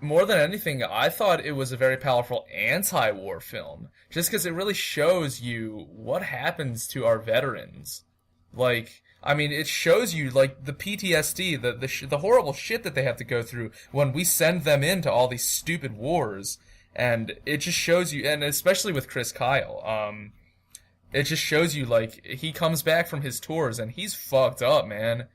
more than anything, I thought it was a very powerful anti-war film. Just because it really shows you what happens to our veterans. Like, I mean, it shows you, like, the PTSD, the horrible shit that they have to go through when we send them into all these stupid wars. And it just shows you, and especially with Chris Kyle, it just shows you, like, he comes back from his tours and he's fucked up, man.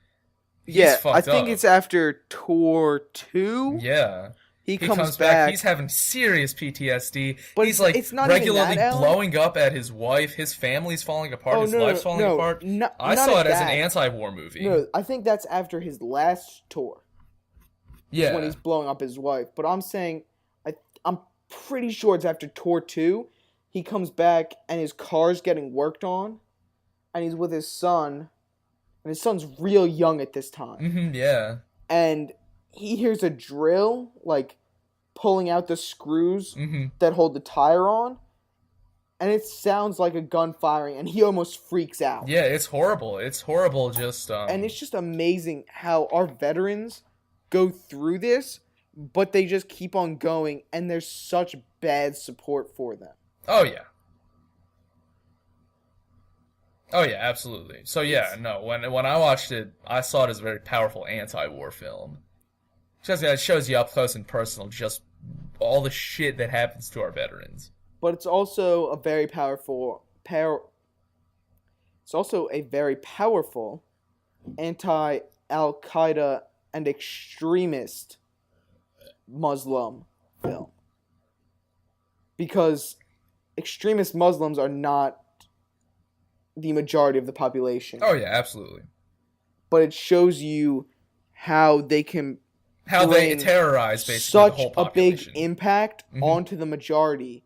I think it's after tour 2.
Yeah.
He comes back.
He's having serious PTSD.
But
he's like
it's not
regularly
even that,
blowing up at his wife. His family's falling apart. His life's falling apart. I saw it as an anti-war movie.
No, I think that's after his last tour.
Yeah.
When he's blowing up his wife. But I'm saying, I'm pretty sure it's after tour 2. He comes back and his car's getting worked on. And he's with his son. And his son's real young at this time.
Yeah.
And he hears a drill, like, pulling out the screws that hold the tire on, and it sounds like a gun firing, and he almost freaks out.
Yeah, it's horrible. It's horrible, just...
And it's just amazing how our veterans go through this, but they just keep on going, and there's such bad support for them.
Oh, yeah. Oh, yeah, absolutely. So, yeah, no, when I watched it, I saw it as a very powerful anti-war film. Just it shows you up close and personal just all the shit that happens to our veterans.
But it's also a very powerful anti-Al-Qaeda and extremist Muslim film. Because extremist Muslims are not the majority of the population.
Oh yeah, absolutely.
But it shows you how they can
they terrorize basically the whole population.
Such a big impact onto the majority,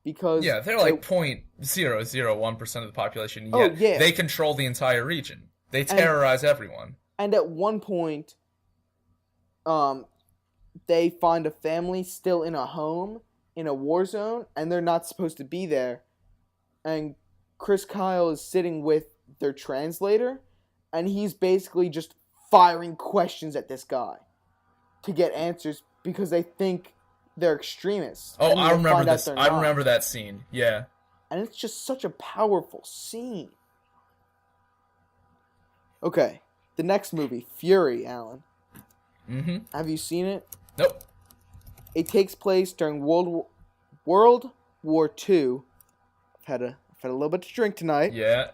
because
they're like 0.001% of the population. Yet they control the entire region. They terrorize everyone. And
at one point, they find a family still in a home in a war zone, and they're not supposed to be there. And Chris Kyle is sitting with their translator, and he's basically just firing questions at this guy to get answers because they think they're extremists.
Oh, I remember this. I remember that scene. Yeah.
And it's just such a powerful scene. Okay, the next movie, Fury, Alan. Have you seen it?
Nope.
It takes place during World War II. I've had a little bit to drink tonight.
Yeah.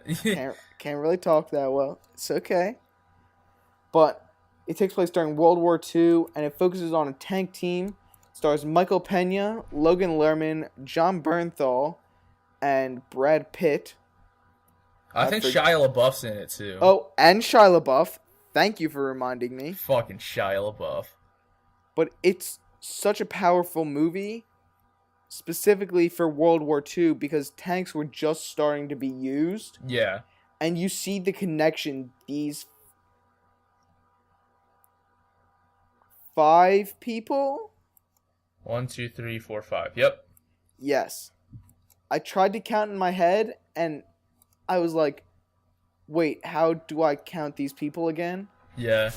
can't really talk that well. It's okay. But it takes place during World War II, and it focuses on a tank team. It stars Michael Pena, Logan Lerman, John Bernthal, and Brad Pitt.
I think Shia LaBeouf's in it, too.
Oh, and Shia LaBeouf. Thank you for reminding me.
Fucking Shia LaBeouf.
But it's such a powerful movie, specifically for World War II, because tanks were just starting to be used.
Yeah.
And you see the connection these 5 people?
1, 2, 3, 4, 5. Yep.
Yes. I tried to count in my head, and I was like, wait, how do I count these people again?
Yeah.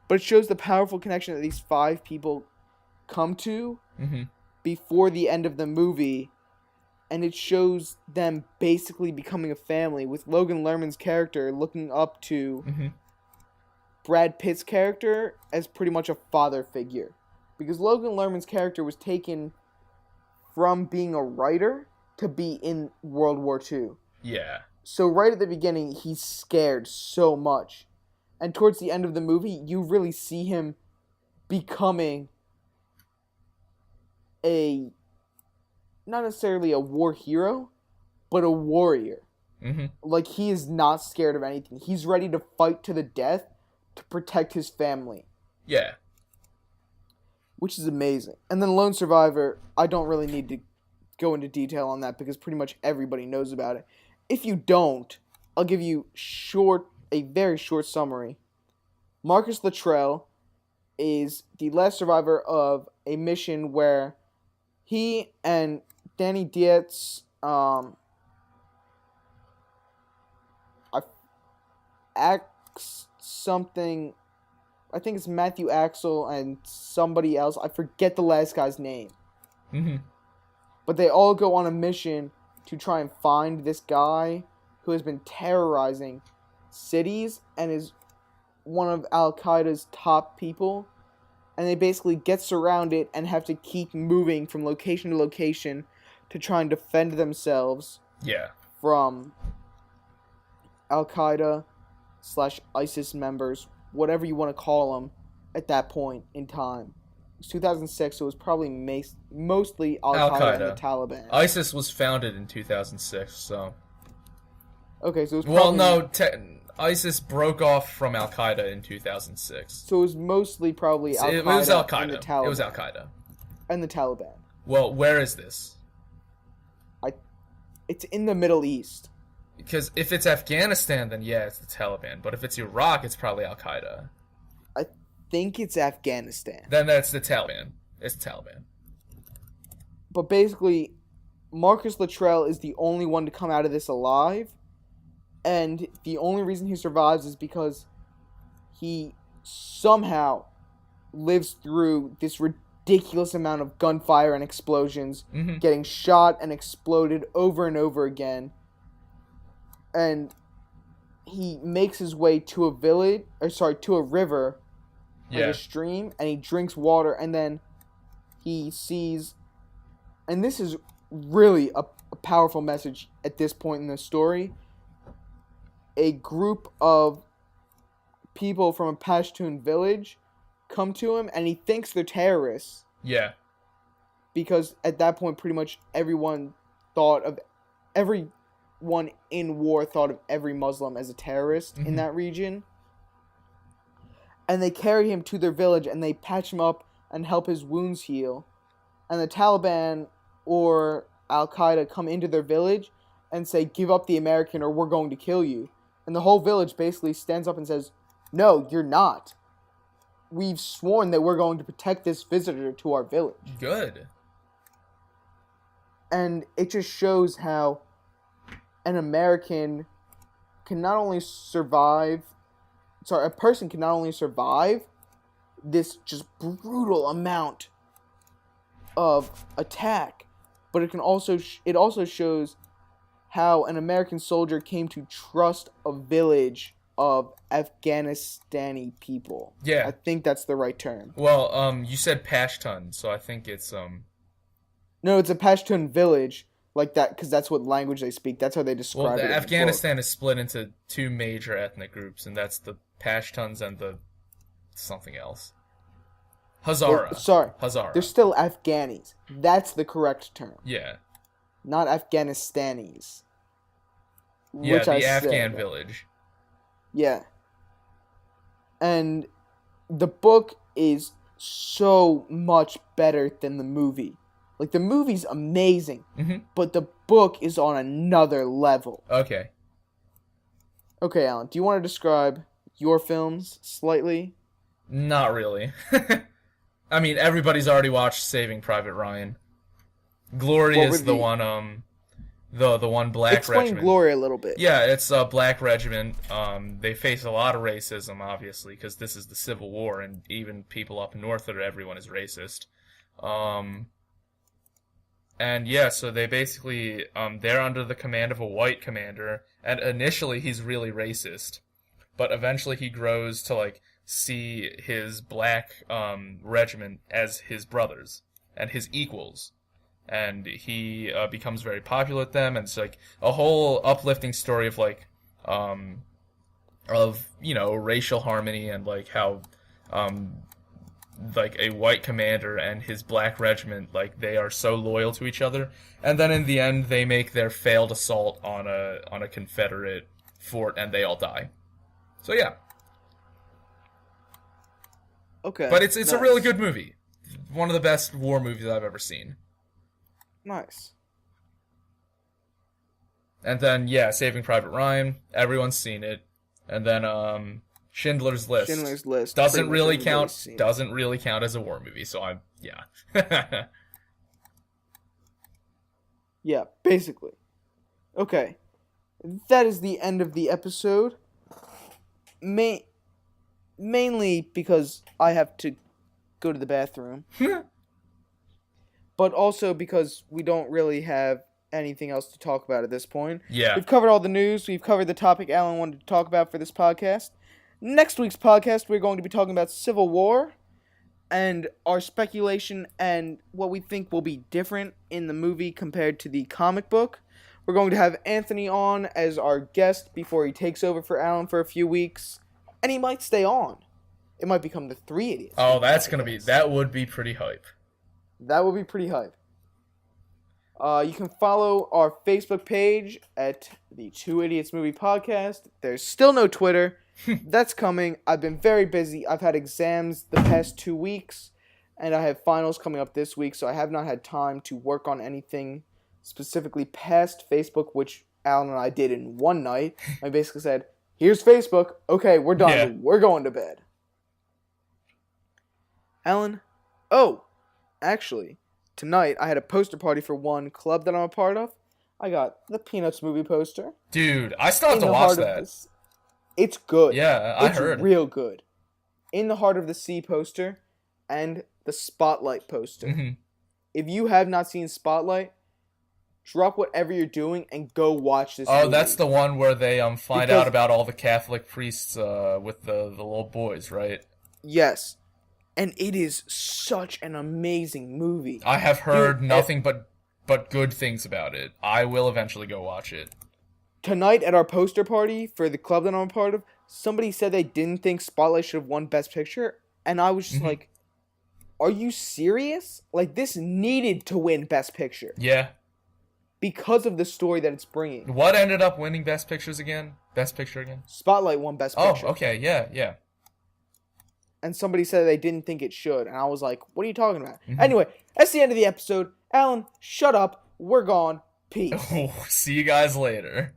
But it shows the powerful connection that these 5 people come to before the end of the movie, and it shows them basically becoming a family, with Logan Lerman's character looking up to Brad Pitt's character as pretty much a father figure. Because Logan Lerman's character was taken from being a writer to be in World War II.
Yeah.
So right at the beginning, he's scared so much. And towards the end of the movie, you really see him becoming not necessarily a war hero, but a warrior.
Mm-hmm.
Like, he is not scared of anything. He's ready to fight to the death to protect his family.
Yeah.
Which is amazing. And then Lone Survivor, I don't really need to go into detail on that because pretty much everybody knows about it. If you don't, I'll give you a very short summary. Marcus Luttrell is the last survivor of a mission where he and Danny Dietz, something, I think it's Matthew Axel and somebody else. I forget the last guy's name.
Mm-hmm.
But they all go on a mission to try and find this guy who has been terrorizing cities and is one of Al-Qaeda's top people. And they basically get surrounded and have to keep moving from location to location to try and defend themselves from Al-Qaeda / ISIS members, whatever you want to call them at that point in time. It was 2006, so it was probably mostly Al-Qaeda and the Taliban.
ISIS was founded in 2006, so...
Okay, so it was probably...
ISIS broke off from Al-Qaeda in 2006.
So it was mostly probably Al-Qaeda,
it was Al-Qaeda.
And the Taliban.
It was Al-Qaeda.
And the Taliban.
Well, where is this?
It's in the Middle East.
Because if it's Afghanistan, then yeah, it's the Taliban. But if it's Iraq, it's probably Al-Qaeda.
I think it's Afghanistan.
Then that's the Taliban. It's the Taliban.
But basically, Marcus Luttrell is the only one to come out of this alive. And the only reason he survives is because he somehow lives through this ridiculous amount of gunfire and explosions, getting shot and exploded over and over again. And he makes his way to a river, like a stream, and he drinks water, and then he sees, and this is really a powerful message at this point in the story, a group of people from a Pashtun village come to him, and he thinks they're terrorists.
Yeah.
Because at that point, pretty much everyone in war thought of every Muslim as a terrorist in that region. And they carry him to their village, and they patch him up and help his wounds heal. And the Taliban or Al-Qaeda come into their village and say, "Give up the American or we're going to kill you." And the whole village basically stands up and says, "No, you're not. We've sworn that we're going to protect this visitor to our village."
Good.
And it just shows how an American can not only survive... a person can not only survive this just brutal amount of attack, but it also shows how an American soldier came to trust a village of Afghanistani people.
Yeah.
I think that's the right term.
Well, you said Pashtun, so I think it's
No, it's a Pashtun village, like that, because that's what language they speak. That's how they describe it.
Afghanistan is split into two major ethnic groups, and that's the Pashtuns and the something else. Hazara. Hazara.
They're still Afghanis. That's the correct term.
Yeah.
Not Afghanistanis.
Yeah, the Afghan village.
Yeah. And the book is so much better than the movie. Like, the movie's amazing, but the book is on another level.
Okay.
Okay, Alan, do you want to describe your films slightly?
Not really. I mean, everybody's already watched Saving Private Ryan. Glory is the one, the one black regiment.
Explain Glory a little bit.
Yeah, it's a black regiment. They face a lot of racism, obviously, because this is the Civil War, and even people up north, everyone is racist. And yeah, so they basically, they're under the command of a white commander, and initially he's really racist, but eventually he grows to, like, see his black regiment as his brothers and his equals, and he becomes very popular with them, and it's like a whole uplifting story of like racial harmony and like how like a white commander and his black regiment, like they are so loyal to each other, and then in the end they make their failed assault on a Confederate fort and they all die. So yeah.
Okay.
But it's
nice.
a really good movie. One of the best war movies I've ever seen.
Nice.
And then Saving Private Ryan, everyone's seen it. And then Schindler's List.
Schindler's List
doesn't really count. Doesn't really count as a war movie. So
Yeah, basically. Okay. That is the end of the episode. Mainly because I have to go to the bathroom. But also because we don't really have anything else to talk about at this point.
Yeah.
We've covered all the news. We've covered the topic Alan wanted to talk about for this podcast. Next week's podcast, we're going to be talking about Civil War and our speculation and what we think will be different in the movie compared to the comic book. We're going to have Anthony on as our guest before he takes over for Alan for a few weeks. And he might stay on. It might become the Three Idiots.
Oh, that would be pretty hype.
That would be pretty hype. You can follow our Facebook page at the Two Idiots Movie Podcast. There's still no Twitter. That's coming. I've been very busy. I've had exams the past 2 weeks, and I have finals coming up this week, so I have not had time to work on anything specifically past Facebook, which Alan and I did in one night. I basically said, here's Facebook. Okay, we're done. Yeah. We're going to bed. Alan? Oh, actually, tonight I had a poster party for one club that I'm a part of. I got the Peanuts movie poster.
Dude, I still have to watch that.
It's good.
Yeah, I heard.
It's real good. In the Heart of the Sea poster and the Spotlight poster.
Mm-hmm.
If you have not seen Spotlight, drop whatever you're doing and go watch this movie.
That's the one where they find out about all the Catholic priests with the little boys, right?
Yes. And it is such an amazing movie.
I have heard nothing but good things about it. I will eventually go watch it.
Tonight at our poster party for the club that I'm a part of, somebody said they didn't think Spotlight should have won Best Picture. And I was just like, are you serious? Like, this needed to win Best Picture.
Yeah.
Because of the story that it's bringing.
What ended up winning Best Picture again?
Spotlight won Best Picture.
Oh, okay, yeah.
And somebody said they didn't think it should. And I was like, what are you talking about? Mm-hmm. Anyway, that's the end of the episode. Alan, shut up. We're gone. Peace.
See you guys later.